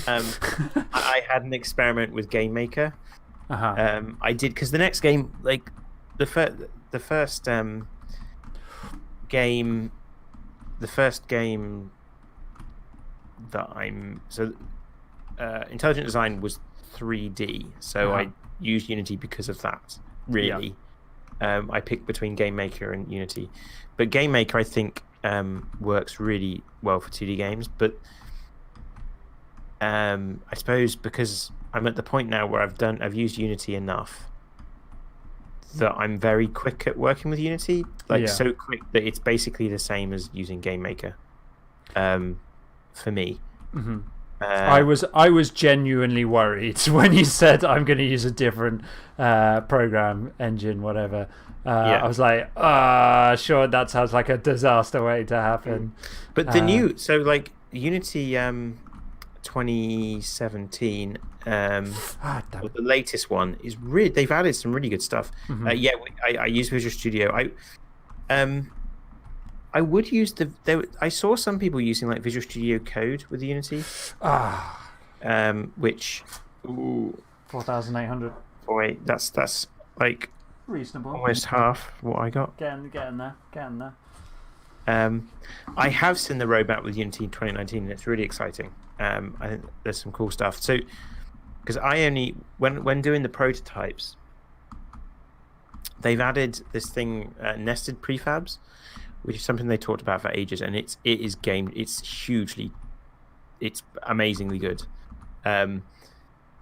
S2: I had an experiment with Game Maker. I did because the next game, like the first game that Intelligent Design was 3D, so I used Unity because of that. Really, I picked between Game Maker and Unity, but Game Maker I think works really well for 2D games. But I suppose because I'm at the point now where I've used Unity enough that I'm very quick at working with Unity, so quick that it's basically the same as using Game Maker. For me. I was genuinely worried when you said I'm going to use a different program engine, whatever. I was like, sure, that sounds like a disaster waiting to happen. But the new, so like Unity 2017, the latest one is really, they've added some really good stuff. I use Visual Studio. I would use I saw some people using like Visual Studio Code with Unity, which
S1: 4,800.
S2: Wait, that's like
S1: reasonable,
S2: almost half what I got.
S1: Getting there.
S2: I have seen the roadmap with Unity in 2019, and it's really exciting. I think there's some cool stuff. So, because when doing the prototypes, they've added this thing, nested prefabs, which is something they talked about for ages, and it's amazingly good.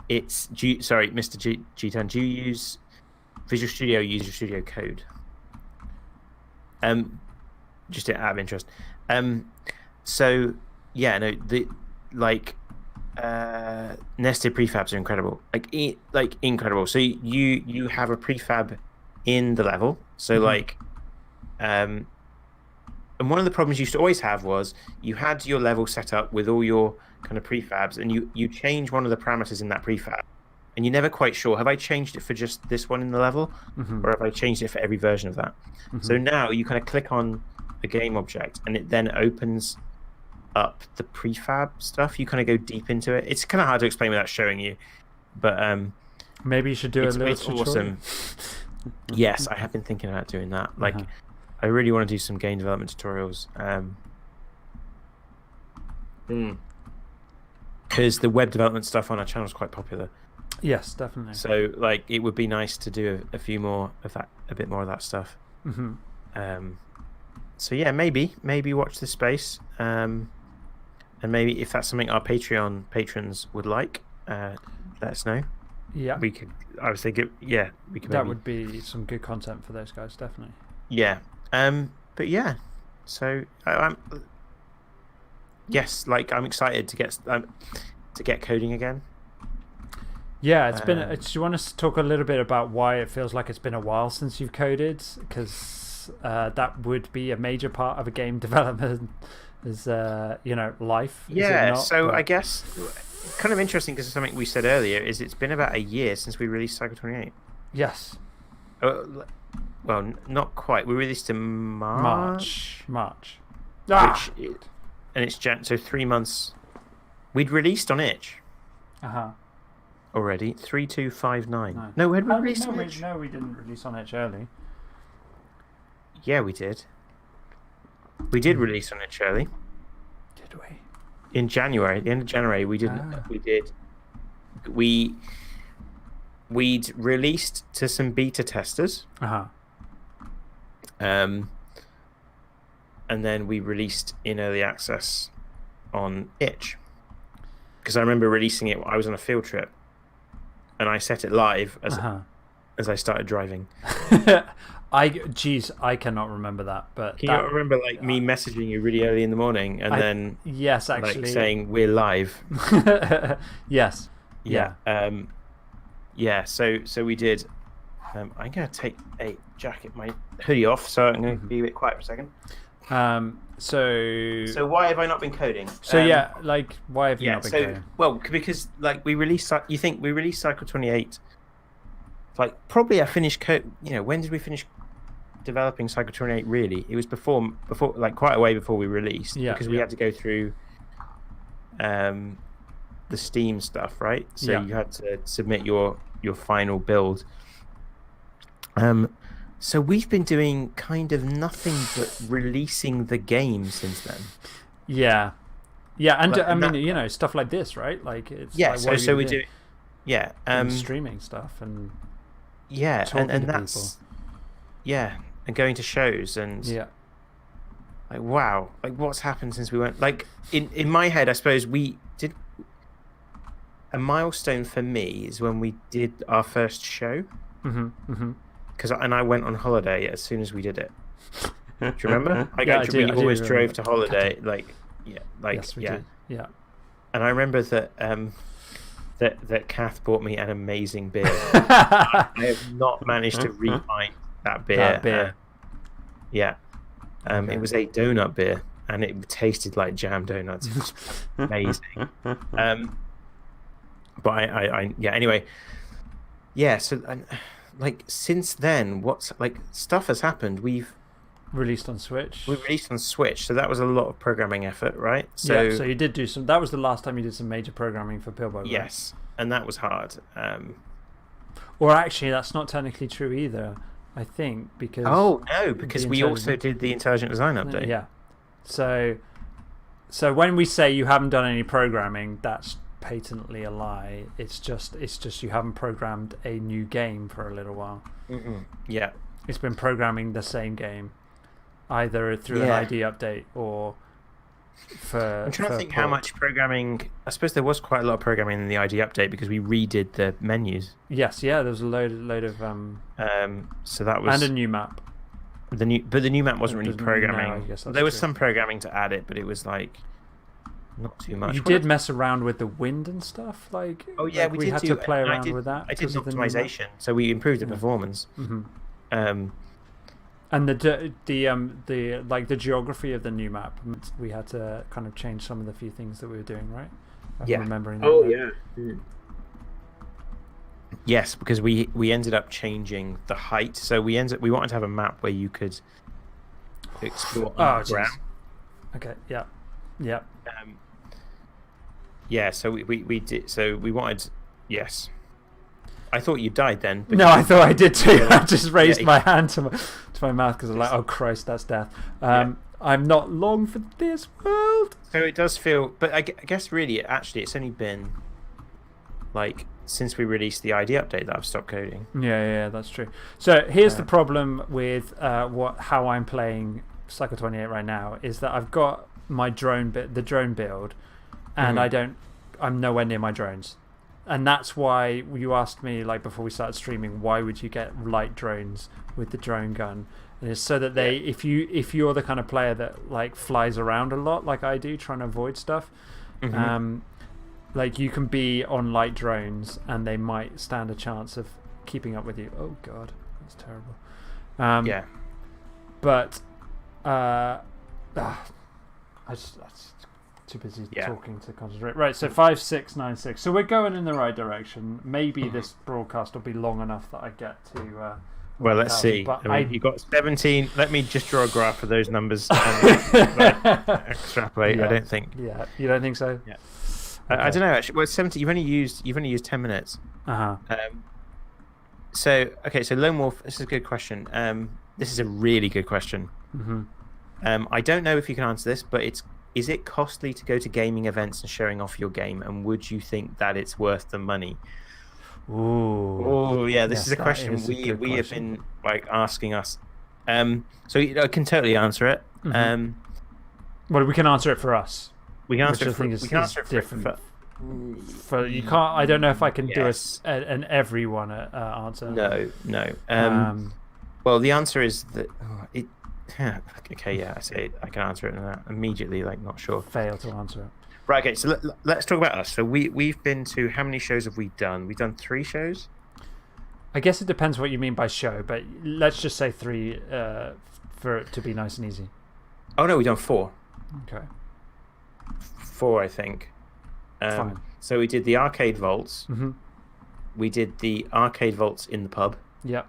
S2: sorry, Mr. G10. Do you use Visual Studio? Or use your Studio Code? Just out of interest. So yeah, no, the nested prefabs are incredible, like incredible. So you have a prefab in the level. So and one of the problems you used to always have was you had your level set up with all your kind of prefabs, and you change one of the parameters in that prefab, and you're never quite sure, have I changed it for just this one in the level, or have I changed it for every version of that? So now you kind of click on a game object, and it then opens up the prefab stuff. You kind of go deep into it. It's kind of hard to explain without showing you, but
S1: maybe you should do a little tutorial.
S2: Awesome. Yes, I have been thinking about doing that. Like, I really want to do some game development tutorials. Because the web development stuff on our channel is quite popular.
S1: Yes, definitely.
S2: So, like, it would be nice to do a few more of that, a bit more of that stuff. So yeah, maybe watch this space, and maybe if that's something our Patreon patrons would like, let us know.
S1: Yeah,
S2: we could. I was thinking, yeah, we could.
S1: That would be some good content for those guys, definitely.
S2: Yeah. But yeah, so I'm. Yes, like I'm excited to get coding again.
S1: Yeah, it's been. Do you want us to talk a little bit about why it feels like it's been a while since you've coded? Because that would be a major part of a game development, is life.
S2: Yeah.
S1: Not?
S2: So I guess kind of interesting because something we said earlier is it's been about a year since we released Cycle 28.
S1: Yes.
S2: Well, not quite. We released in March.
S1: Ah!
S2: And it's so 3 months. We'd released on itch. Already 3259. No, when we released on itch?
S1: No, we didn't release on itch early.
S2: Yeah, we did. We did release on itch early.
S1: Did we?
S2: In January, at the end of January, we didn't. We did. We'd released to some beta testers. And then we released in early access on itch. Because I remember releasing it. I was on a field trip, and I set it live as I started driving.
S1: I cannot remember that. But
S2: can you not remember me messaging you really early in the morning and then
S1: yes, actually,
S2: saying we're live?
S1: Yes.
S2: Yeah. So we did. I'm gonna take my hoodie off, so I'm gonna be a bit quiet for a second. So why have I not been coding?
S1: So why have you not been coding?
S2: Well, because we released. You think we released Cycle 28? Probably I finished code. When did we finish developing Cycle 28? Really, it was before quite a way before we released. Yeah. Because we had to go through the Steam stuff, right? So you had to submit your final build. So we've been doing kind of nothing but releasing the game since then.
S1: Yeah, and stuff like this, right?
S2: So we do. Yeah,
S1: streaming stuff and
S2: and that's and going to shows and wow, what's happened since we went? In my head, I suppose we did. A milestone for me is when we did our first show. And I went on holiday as soon as we did it. Do you remember? We always drove to holiday.
S1: Yes, we did. Yeah.
S2: And I remember that Kath bought me an amazing beer. I have not managed to re-find that beer. It was a donut beer, and it tasted like jam donuts. It was amazing. But anyway. Yeah, so since then, stuff has happened. We've
S1: released on Switch.
S2: We released on Switch, so that was a lot of programming effort, right?
S1: So you did do some. That was the last time you did some major programming for Pillboy. Right?
S2: Yes, and that was hard.
S1: Or actually, that's not technically true either. I think because
S2: because we also did the intelligent design update.
S1: Yeah. So when we say you haven't done any programming, that's patently a lie. It's just you haven't programmed a new game for a little while.
S2: Yeah,
S1: it's been programming the same game, either through an ID update or For
S2: I'm trying to think how
S1: port.
S2: much programming. I suppose there was quite a lot of programming in the ID update because we redid the menus.
S1: Yes, yeah, there was a load of
S2: So that was
S1: and a new map.
S2: but the new map wasn't really
S1: No,
S2: programming.
S1: I guess that's
S2: There was
S1: true.
S2: some programming to add it, but it was like not too much.
S1: You did mess around with the wind and stuff, like.
S2: Oh yeah,
S1: like
S2: we
S1: we
S2: did
S1: had
S2: do,
S1: to play
S2: and
S1: around with that.
S2: I did
S1: because
S2: an
S1: of the new map.
S2: optimization, so we improved the
S1: Yeah.
S2: performance.
S1: Mhm. And the like the geography of the new map, we had to kind of change some of the few things that we were doing, right? I'm
S2: Yeah.
S1: remembering that.
S3: Oh
S1: right.
S3: yeah.
S2: Yes, because we ended up changing the height. So we wanted to have a map where you could explore
S1: Oh,
S2: underground.
S1: jeez. Okay. Yeah. Yeah.
S2: Yeah, so we did. So we wanted. Yes. I thought you died then. But
S1: No, I thought I did too.
S2: Yeah.
S1: I just raised
S2: Yeah.
S1: my hand to my mouth because I'm like, oh Christ, that's death. I'm not long for this world.
S2: So it does feel, but I guess really, it's only been like since we released the ID update that I've stopped coding.
S1: Yeah, that's true. So here's the problem with how I'm playing Cycle 28 right now is that I've got my the drone build, and I'm nowhere near my drones. And that's why you asked me, like, before we started streaming, why would you get light drones with the drone gun? And it's so that if you're the kind of player that like flies around a lot, like I do, trying to avoid stuff, like you can be on light drones and they might stand a chance of keeping up with you. Oh God, that's terrible.
S2: Yeah.
S1: But I just too busy talking to concentrate. Right, so 5, 6, 9, 6. So we're going in the right direction. Maybe this broadcast will be long enough that I get to.
S2: Well, let's see.
S1: But
S2: I mean, you got 17. Let me just draw a graph of those numbers. Extrapolate.
S1: Yeah.
S2: I don't think.
S1: Yeah, you don't think so?
S2: Yeah. I don't know. Actually, well, 17. You've only used 10 minutes. So Lone Wolf. This is a good question. This is a really good question. I don't know if you can answer this, but is it costly to go to gaming events and showing off your game, and would you think that it's worth the money? Oh yeah, this is a question we have been like asking us. So I can totally answer it.
S1: Well, we can answer it for us.
S2: We can answer it for,
S1: we can answer it
S2: different.
S1: For you can't. I don't know if I can do an everyone answer.
S2: No. Well, the answer is that it. Okay, yeah, I say I can answer it immediately. Like, not sure.
S1: Fail to answer it.
S2: Right. Okay. So let's talk about us. So we've been to, how many shows have we done? We've done 3 shows.
S1: I guess it depends what you mean by show, but let's just say 3 for it to be nice and easy.
S2: Oh no, we've done 4.
S1: Okay.
S2: 4, I think.
S1: Fine.
S2: So we did the arcade vaults. We did the arcade vaults in the pub.
S1: Yep.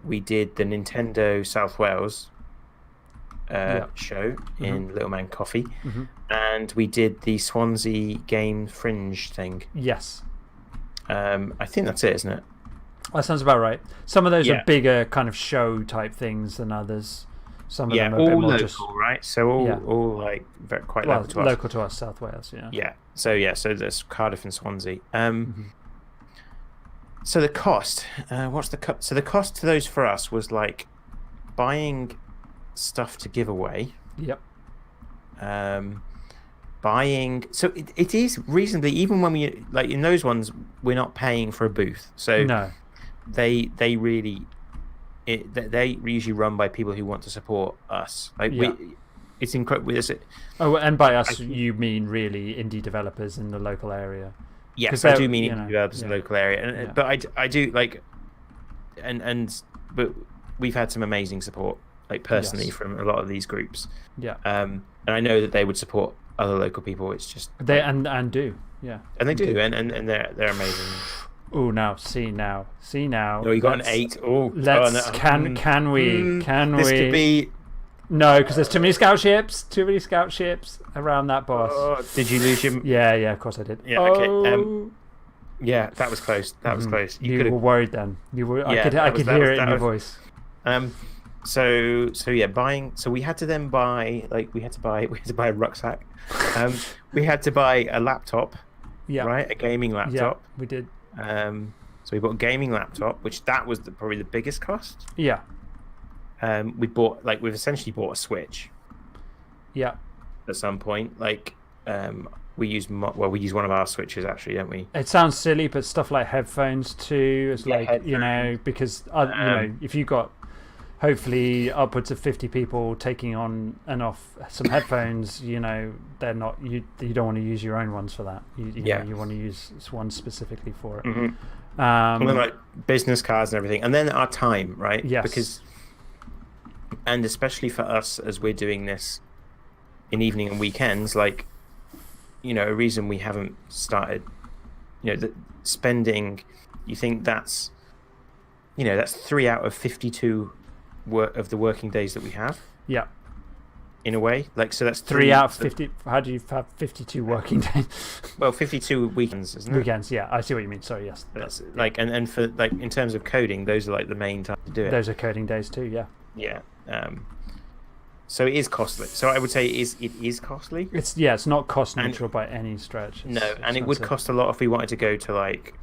S2: We did the Nintendo South Wales show in Little Man Coffee, and we did the Swansea Game Fringe thing.
S1: Yes.
S2: I think that's it, isn't it?
S1: That sounds about right. Some of those are bigger kind of show type things than others. Some of them are a bit
S2: all
S1: more
S2: local,
S1: just
S2: right? So all like quite local
S1: to us, South Wales.
S2: Yeah. So there's Cardiff and Swansea. So the cost, so the cost to those for us was like buying stuff to give away.
S1: Yep.
S2: Buying, so it is reasonably, even when we, like in those ones, we're not paying for a booth. So
S1: no,
S2: they really, they're usually run by people who want to support us. Like it's incredible.
S1: Oh, and by us you mean really indie developers in the local area.
S2: Yes, I do mean indie developers in the local area, and but I do like, but we've had some amazing support, like personally from a lot of these groups.
S1: Yeah.
S2: And I know that they would support other local people. It's just
S1: they and do, yeah.
S2: And they do, and they're amazing.
S1: Oh, see now.
S2: No, you got an 8. Oh,
S1: let's can we?
S2: This could be.
S1: No, because there's too many scout ships. Around that boss.
S2: Oh, did you lose your?
S1: Yeah, of course I did.
S2: Yeah, okay. Yeah, that was close. That was close.
S1: You were worried then. You were. I could hear it in your voice.
S2: So yeah, buying. So we had to then buy a rucksack. We had to buy a laptop.
S1: Yeah.
S2: Right, a gaming laptop.
S1: Yeah, we did.
S2: So we bought a gaming laptop, which that was probably the biggest cost.
S1: Yeah.
S2: We've essentially bought a Switch.
S1: Yeah.
S2: at some point. Like we use we use one of our switches actually, don't we?
S1: It sounds silly, but stuff like headphones too is like
S2: headphones.
S1: because if you got hopefully upwards of 50 people taking on and off some headphones, they're not you don't want to use your own ones for that. You want to use one specifically for it.
S2: And then like business cards and everything, and then our time, right?
S1: Yes.
S2: And especially for us as we're doing this in evening and weekends, like a reason we haven't started spending, you think that's 3 out of 52 of the working days that we have, in a way, like, so that's
S1: 3 out of 50. How do you have 52 working days?
S2: Well, 52 weekends, isn't it?
S1: Weekends, yeah, I see what you mean. Sorry, yes,
S2: that's like, and for like in terms of coding, those are like the main time to do it.
S1: Those are coding days too.
S2: Yeah. So it is costly. So I would say it is costly.
S1: It's not cost neutral by any stretch.
S2: And it would cost a lot if we wanted to go to like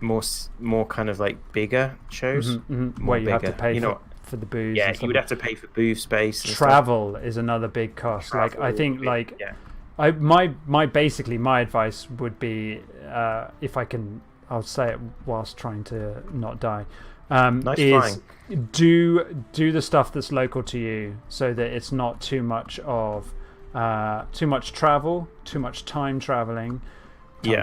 S2: more kind of like bigger shows.
S1: Where you have to pay for the booze.
S2: Yeah, you would have to pay for booth space.
S1: Travel is another big cost. Like I think my advice would be if I can, I'll say it whilst trying to not die. Is do the stuff that's local to you, so that it's not too much travel, too much time traveling, and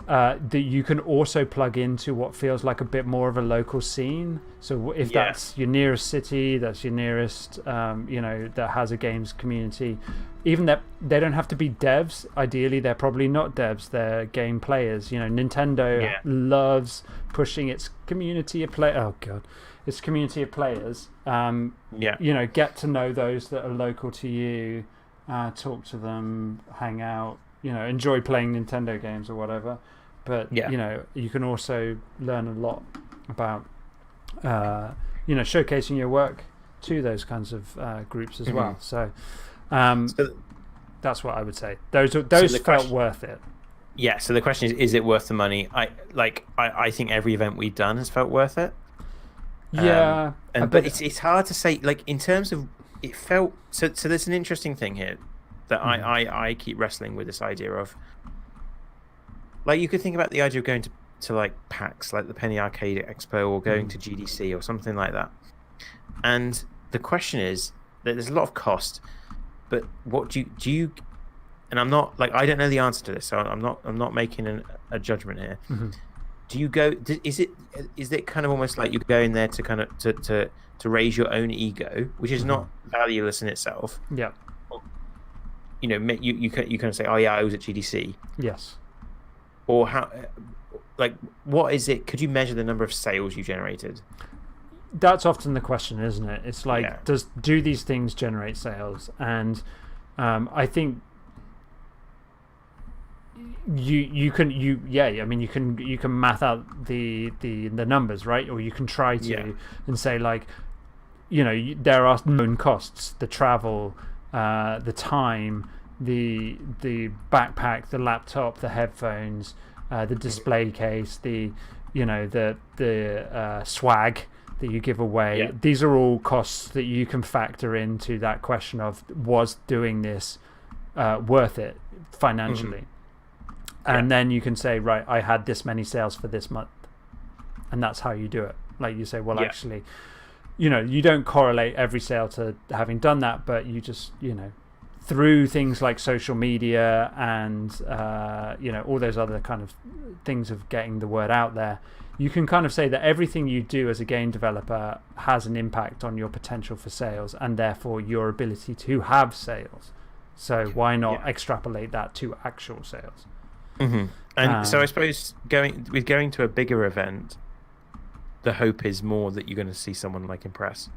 S1: that you can also plug into what feels like a bit more of a local scene. So if that's your nearest city, that's your nearest that has a games community, even that they don't have to be devs. Ideally they're probably not devs, they're game players. Nintendo loves pushing its community of players. Get to know those that are local to you, talk to them, hang out, enjoy playing Nintendo games or whatever. But you can also learn a lot about showcasing your work to those kinds of groups as well. So that's what I would say. Those felt worth it.
S2: Yeah, so the question is it worth the money? I think every event we've done has felt worth it.
S1: Yeah.
S2: But it's hard to say, like, in terms of it felt so there's an interesting thing here that I keep wrestling with, this idea of, like, you could think about the idea of going to like PAX, like the Penny Arcade Expo, or going to GDC or something like that. And the question is that there's a lot of cost, but what do you and I'm not, like, I don't know the answer to this, so I'm not making a judgment here. Do you go? Is it kind of almost like you're going there to kind of to raise your own ego, which is not valueless in itself?
S1: Yeah.
S2: You kind of say, oh yeah, I was at GDC.
S1: Yes.
S2: Or how? Like, what is it? Could you measure the number of sales you generated?
S1: That's often the question, isn't it? It's like, do these things generate sales? And I think you can math out the numbers, right? Or you can try to and say, like, there are known costs: the travel, the time, the backpack, the laptop, the headphones, the display case, the swag that you give away. These are all costs that you can factor into that question of, was doing this worth it financially? And then you can say, right, I had this many sales for this month, and that's how you do it. Like, you say, well, actually, you don't correlate every sale to having done that, but you just, through things like social media and all those other kind of things of getting the word out there, you can kind of say that everything you do as a game developer has an impact on your potential for sales, and therefore your ability to have sales. So why not extrapolate that to actual sales?
S2: And so I suppose going to a bigger event, the hope is more that you're going to see someone like impress.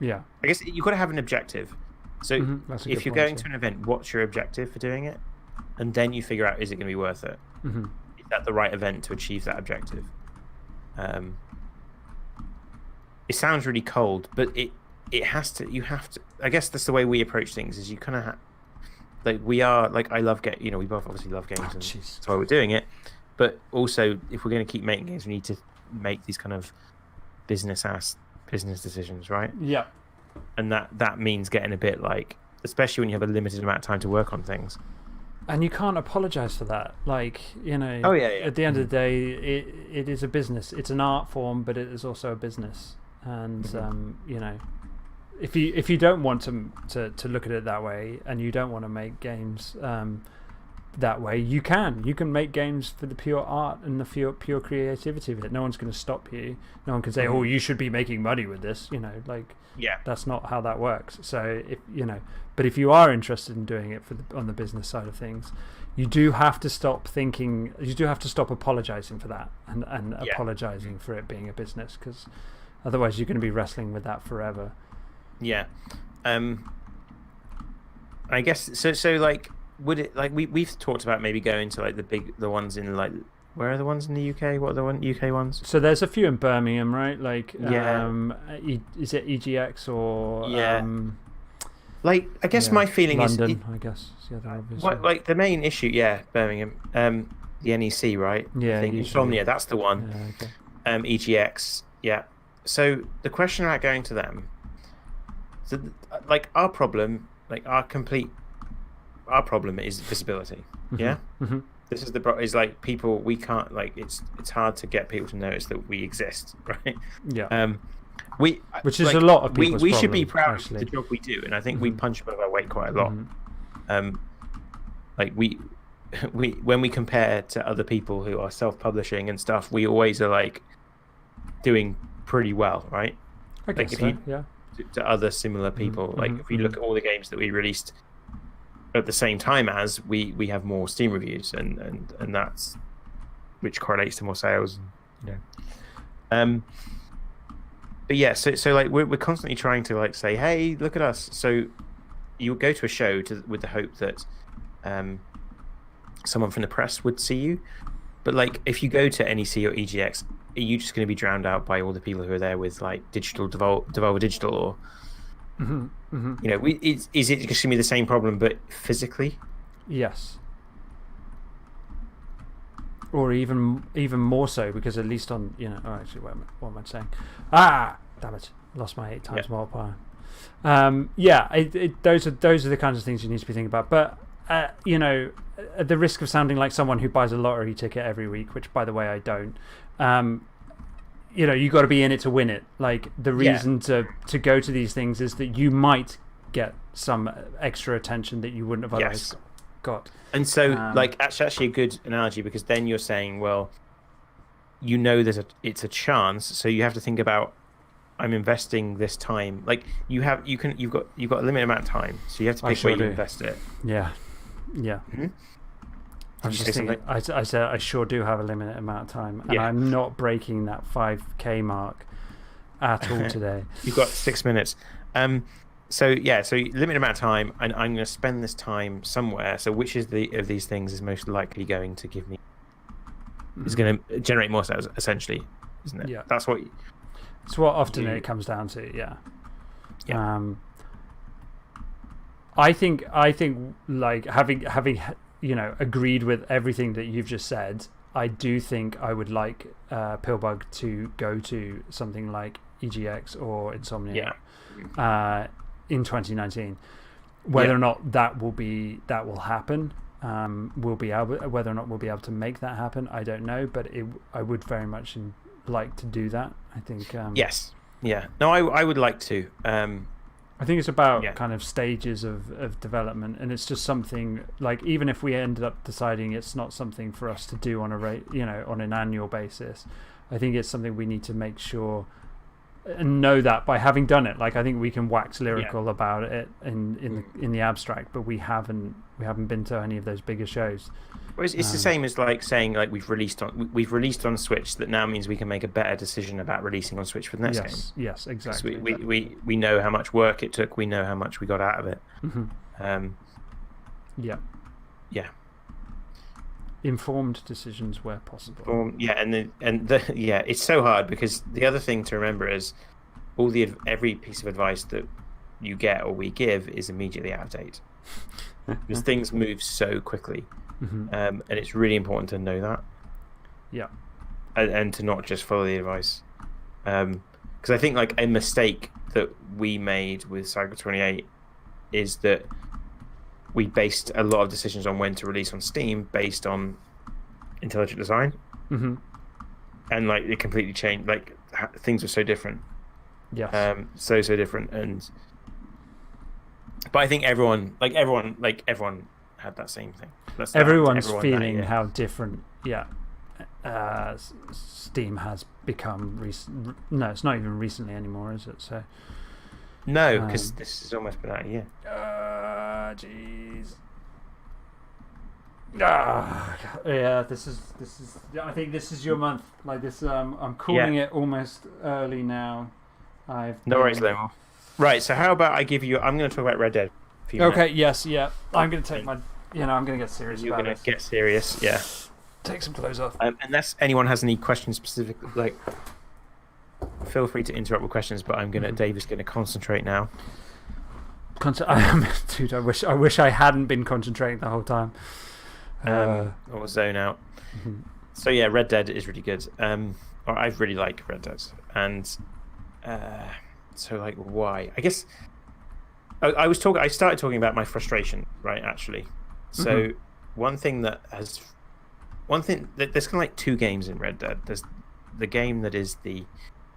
S2: I guess you've got to have an objective. So if you're going to an event, what's your objective for doing it? And then you figure out, is it going to be worth it? Is that the right event to achieve that objective? It sounds really cold, but it has to. You have to. I guess that's the way we approach things. Is you kind of like, we are, like, I love we both obviously love games, and that's why we're doing it. But also, if we're going to keep making games, we need to make these kind of business decisions, right? and that means getting a bit like, especially when you have a limited amount of time to work on things.
S1: And you can't apologize for that. Like,
S2: Oh yeah, yeah.
S1: At the end of the day, it is a business. It's an art form, but it is also a business. And if you don't want to look at it that way, and you don't want to make games that way, you can make games for the pure art and the pure creativity of it. No one's going to stop you. No one can say, oh, you should be making money with this. That's not how that works. So but if you are interested in doing it on the business side of things, you do have to stop thinking. You do have to stop apologizing for that and apologizing for it being a business, because otherwise you're going to be wrestling with that forever.
S2: Yeah. I guess so like, would it, like, we've talked about maybe going to like the ones in, like, where are the ones in the UK? What are the UK ones?
S1: So there's a few in Birmingham, right? Like, is it EGX or
S2: like, I guess my feeling
S1: London,
S2: is
S1: I guess is the other obvious
S2: like the main issue, Birmingham, the NEC, right?
S1: Yeah,
S2: I think Insomnia, that's the one.
S1: Yeah, okay.
S2: EGX, yeah. So the question about going to them, so like our problem is visibility. Yeah.
S1: Mm-hmm.
S2: This is the problem. Is like, people, we can't, like, it's hard to get people to notice that we exist, right?
S1: Yeah. Which is
S2: like,
S1: a lot of people's
S2: we should
S1: problem,
S2: be proud
S1: actually.
S2: of the job we do, and I think we punch above our weight quite a lot. Like we when we compare to other people who are self-publishing and stuff, we always are like doing pretty well, right?
S1: I guess
S2: like, if
S1: so,
S2: you,
S1: yeah.
S2: to other similar people, like if you look at all the games that we released at the same time as, we have more Steam reviews, and that's, which correlates to more sales, but yeah, so like we're constantly trying to like say, hey, look at us. So you go to a show with the hope that someone from the press would see you, but like if you go to NEC or EGX, are you just going to be drowned out by all the people who are there with like digital Devolver Digital, or is it just going to be the same problem but physically?
S1: Yes. Or even more so, because at least on, actually, what am I saying? Damn it, lost my 8 times multiplier. Those are the kinds of things you need to be thinking about. But at the risk of sounding like someone who buys a lottery ticket every week, which by the way I don't, you got to be in it to win it. Like, the reason to go to these things is that you might get some extra attention that you wouldn't have otherwise got. And
S2: so like, that's actually a good analogy, because then you're saying, well, it's a chance, so you have to think about, I'm investing this time. Like, you've got a limited amount of time, so you have to pick where you invest it.
S1: Yeah.
S2: Mm-hmm.
S1: I'm just thinking, I said I sure do have a limited amount of time, and I'm not breaking that 5K mark at all today.
S2: You've got 6 minutes. So limited amount of time, and I'm going to spend this time somewhere. So which of these things is most likely going to give me, is going to generate more sales, essentially, isn't it?
S1: Yeah.
S2: That's what.
S1: It's what often it comes down to. Yeah. I think like having agreed with everything that you've just said, I do think I would like Pillbug to go to something like EGX or Insomnia in 2019. Whether or not that will happen, whether or not we'll be able to make that happen, I don't know. But I would very much like to do that. I think.
S2: Yes. Yeah. No, I would like to.
S1: I think it's about kind of stages of development, and it's just something like, even if we ended up deciding it's not something for us to do on on an annual basis, I think it's something we need to make sure and know that by having done it. Like, I think we can wax lyrical about it in the abstract, but we haven't been to any of those bigger shows.
S2: Well, it's the same as like saying, like, we've released on Switch, that now means we can make a better decision about releasing on Switch for the next game.
S1: Yes, exactly.
S2: We know how much work it took. We know how much we got out of it.
S1: Yeah. Informed decisions where possible.
S2: It's so hard, because the other thing to remember is every piece of advice that you get or we give is immediately out of date, because things move so quickly. And it's really important to know that. And to not just follow the advice, because I think like a mistake that we made with Cycle 28 is that we based a lot of decisions on when to release on Steam based on intelligent design, and like it completely changed. Like things were so different.
S1: Yes.
S2: So different, but I think everyone had that same thing.
S1: Everyone's feeling how different. Yeah. Steam has become recent. No, it's not even recently anymore, is it? So.
S2: No, because this has almost been out a year.
S1: Jeez. Yeah, this is. I think this is your month. Like this, I'm calling it almost early now.
S2: No worries, Lemon. Right. So how about I give you? I'm going to talk about Red Dead.
S1: Okay. Yes. Yeah. I'm going to take my. I'm going to get serious.
S2: You're going to get serious. Yeah.
S1: Take some clothes off.
S2: Unless anyone has any questions specific, like, feel free to interrupt with questions. But I'm gonna. Dave is going to concentrate now.
S1: Dude, I wish I hadn't been concentrating the whole time.
S2: Or zone out. So yeah, Red Dead is really good. I really like Red Dead, and so like why? I guess I started talking about my frustration, right? Actually, so one thing there's kind of like two games in Red Dead. There's the game that is the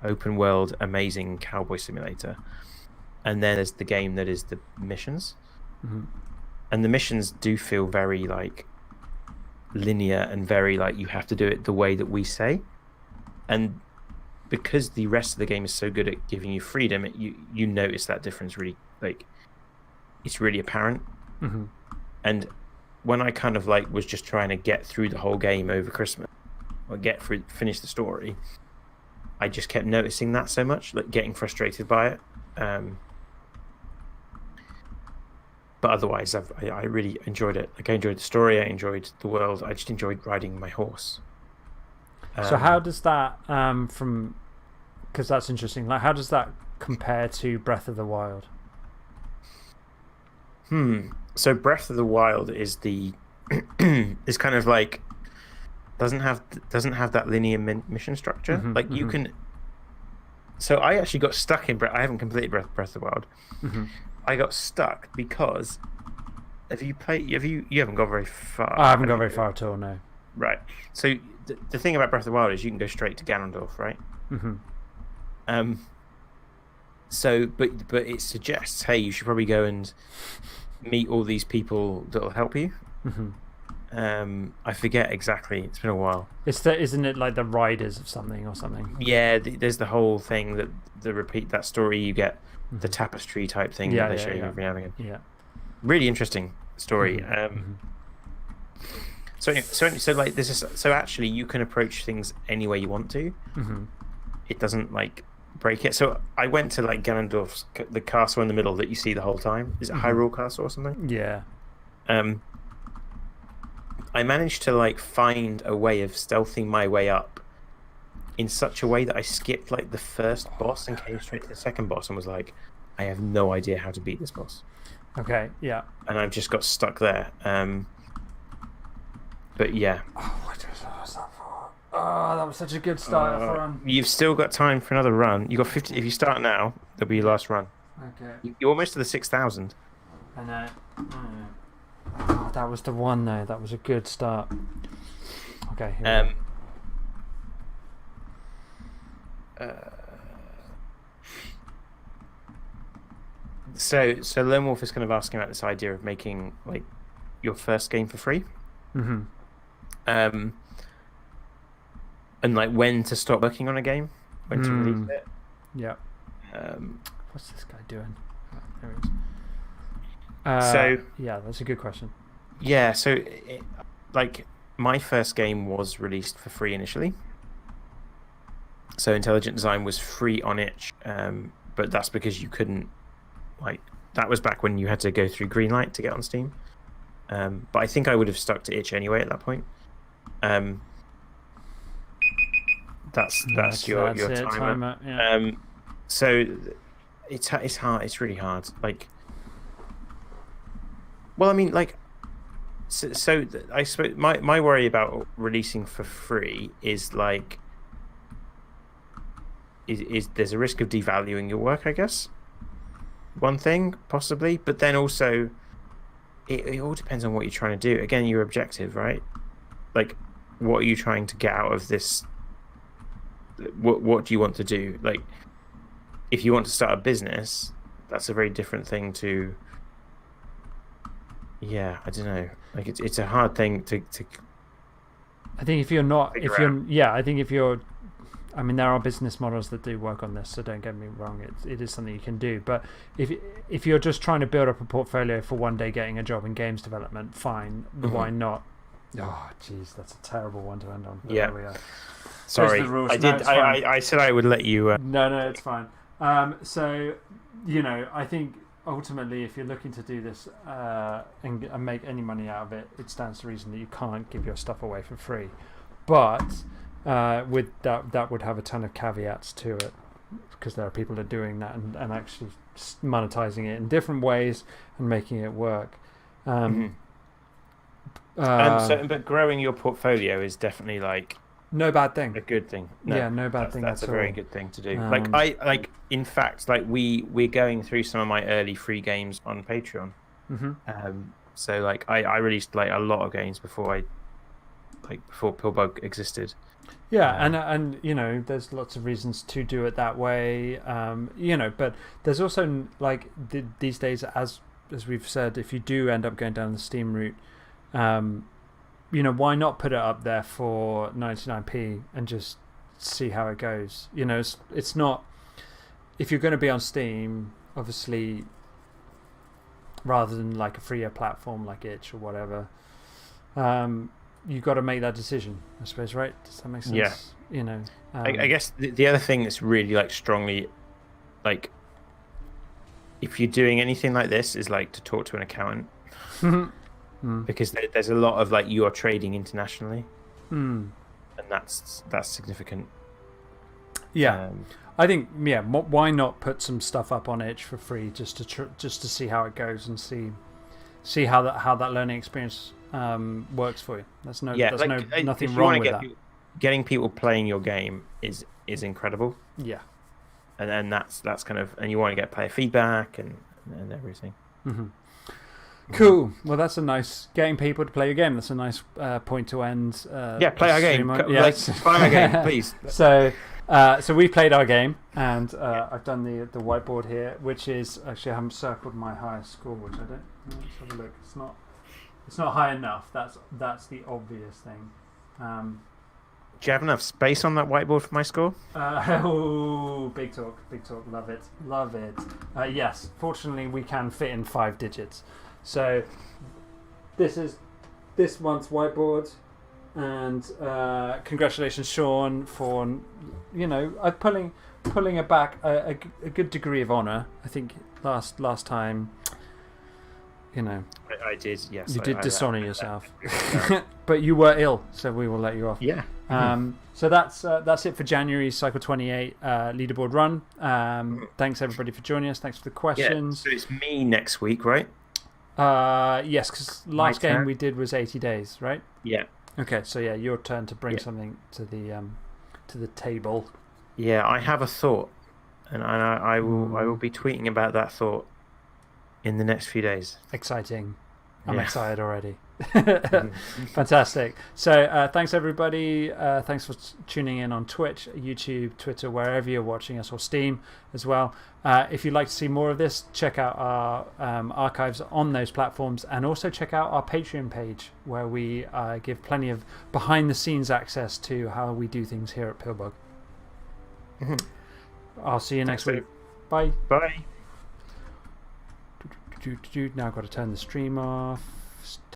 S2: open world amazing cowboy simulator, and then there's the game that is the missions. And the missions do feel very like linear and very like you have to do it the way that we say, and because the rest of the game is so good at giving you freedom, you notice that difference really, like it's really apparent. And when I kind of like was just trying to get through the whole game over Christmas or finish the story, I just kept noticing that so much, like getting frustrated by it. But otherwise, I really enjoyed it. Like I enjoyed the story, I enjoyed the world, I just enjoyed riding my horse.
S1: So how does that because that's interesting. Like how does that compare to Breath of the Wild?
S2: So Breath of the Wild is is kind of like doesn't have that linear mission structure. Like you can. So I actually got stuck in I haven't completed Breath of the Wild. I got stuck because you haven't gone very far.
S1: I haven't gone very far at all. No.
S2: Right. So the thing about Breath of the Wild is you can go straight to Ganondorf, right? So but it suggests, hey, you should probably go and meet all these people that'll help you. I forget exactly. It's been a while.
S1: Isn't it like the riders of something or something?
S2: Yeah, there's the whole thing that repeat that story. You get the tapestry type thing that they show you every now and again. Yeah, really interesting story. So like this is so actually you can approach things any way you want to. It doesn't like break it. So I went to like Ganondorf's the castle in the middle that you see the whole time. Is it Hyrule Castle or something?
S1: Yeah.
S2: I managed to like find a way of stealthing my way up in such a way that I skipped like the first boss and came straight to the second boss and was like, I have no idea how to beat this boss.
S1: Okay, yeah.
S2: And I've just got stuck there. But yeah.
S1: What was that for? Oh, that was such a good start for run.
S2: You've still got time for another run. You got 50. If you start now, that'll be your last run.
S1: Okay.
S2: You're almost to the 6,000.
S1: I know. Oh, that was the one though. That was a good start. Okay.
S2: So Lone Wolf is kind of asking about this idea of making like your first game for free. And like when to stop working on a game, when to release it.
S1: Yeah. What's this guy doing? Oh, there he is. Yeah, that's a good question.
S2: Yeah, so like my first game was released for free initially. So Intelligent Design was free on itch, but that's because you couldn't like that was back when you had to go through Greenlight to get on Steam. But I think I would have stuck to itch anyway at that point. That's your timer. Yeah. So it's hard. It's really hard. Like. Well, I mean, like, so I suppose my worry about releasing for free is like, is there's a risk of devaluing your work, I guess. One thing, possibly, but then also it all depends on what you're trying to do. Again, your objective, right? Like, what are you trying to get out of this? What do you want to do? Like, if you want to start a business, that's a very different thing to. Yeah, I don't know. Like, it's a hard thing to.
S1: I think if you're not, I mean, there are business models that do work on this, so don't get me wrong. It is something you can do. But if you're just trying to build up a portfolio for one day getting a job in games development, fine. Why not? Oh, jeez, that's a terrible one to end on. But
S2: yeah.
S1: There we are.
S2: Sorry, I did. I said I would let you.
S1: No, it's fine. So, I think ultimately, if you're looking to do this and make any money out of it, it stands to reason that you can't give your stuff away for free. But with that would have a ton of caveats to it, because there are people that are doing that and actually monetizing it in different ways and making it work.
S2: But growing your portfolio is definitely like
S1: no bad thing.
S2: A good thing.
S1: No bad thing.
S2: That's a very good thing to do. In fact, we're going through some of my early free games on Patreon. So like I released like a lot of games before Pillbug existed.
S1: Yeah, and there's lots of reasons to do it that way. But there's also like these days, as we've said, if you do end up going down the Steam route, why not put it up there for 99p and just see how it goes? It's not, if you're going to be on Steam, obviously, rather than like a freer platform like Itch or whatever, you've got to make that decision, I suppose, right? Does that make sense?
S2: Yeah. I guess the other thing that's really like strongly, like, if you're doing anything like this, is like to talk to an accountant. Because there's a lot of like you are trading internationally, and that's significant.
S1: Yeah, I think why not put some stuff up on Itch for free just to see how it goes and see how that learning experience works for you. Nothing wrong with that.
S2: Getting people playing your game is incredible.
S1: Yeah,
S2: and then that's kind of, and you want to get player feedback and everything.
S1: Cool. Well, that's a nice, getting people to play your game. That's a nice point to end.
S2: Play our game. Play our game, please.
S1: So we played our game, and I've done the whiteboard here, which is actually I haven't circled my highest score, which I don't. Let's have a look. It's not high enough. That's the obvious thing.
S2: Do you have enough space on that whiteboard for my score?
S1: Big talk. Love it. Yes, fortunately we can fit in 5 digits. So this is this month's whiteboard, and congratulations, Sean, for pulling it back a good degree of honour. I think last time,
S2: I did. Yes,
S1: you did dishonour yourself, but you were ill, so we will let you off.
S2: Yeah.
S1: So that's it for January's Cycle 28 leaderboard run. Thanks everybody for joining us. Thanks for the questions.
S2: Yeah, so it's me next week, right?
S1: Yes, because last game we did was 80 days, right?
S2: Yeah.
S1: Okay, so your turn to bring something to the table.
S2: Yeah, I have a thought, and I will be tweeting about that thought in the next few days.
S1: Exciting! I'm excited already. Fantastic. So thanks everybody. Thanks for tuning in on Twitch, YouTube, Twitter, wherever you're watching us, or Steam as well. If you'd like to see more of this, check out our archives on those platforms, and also check out our Patreon page, where we give plenty of behind the scenes access to how we do things here at Pillbug. I'll see you next week. Bye.
S2: Now
S1: Now I've got to turn the stream off.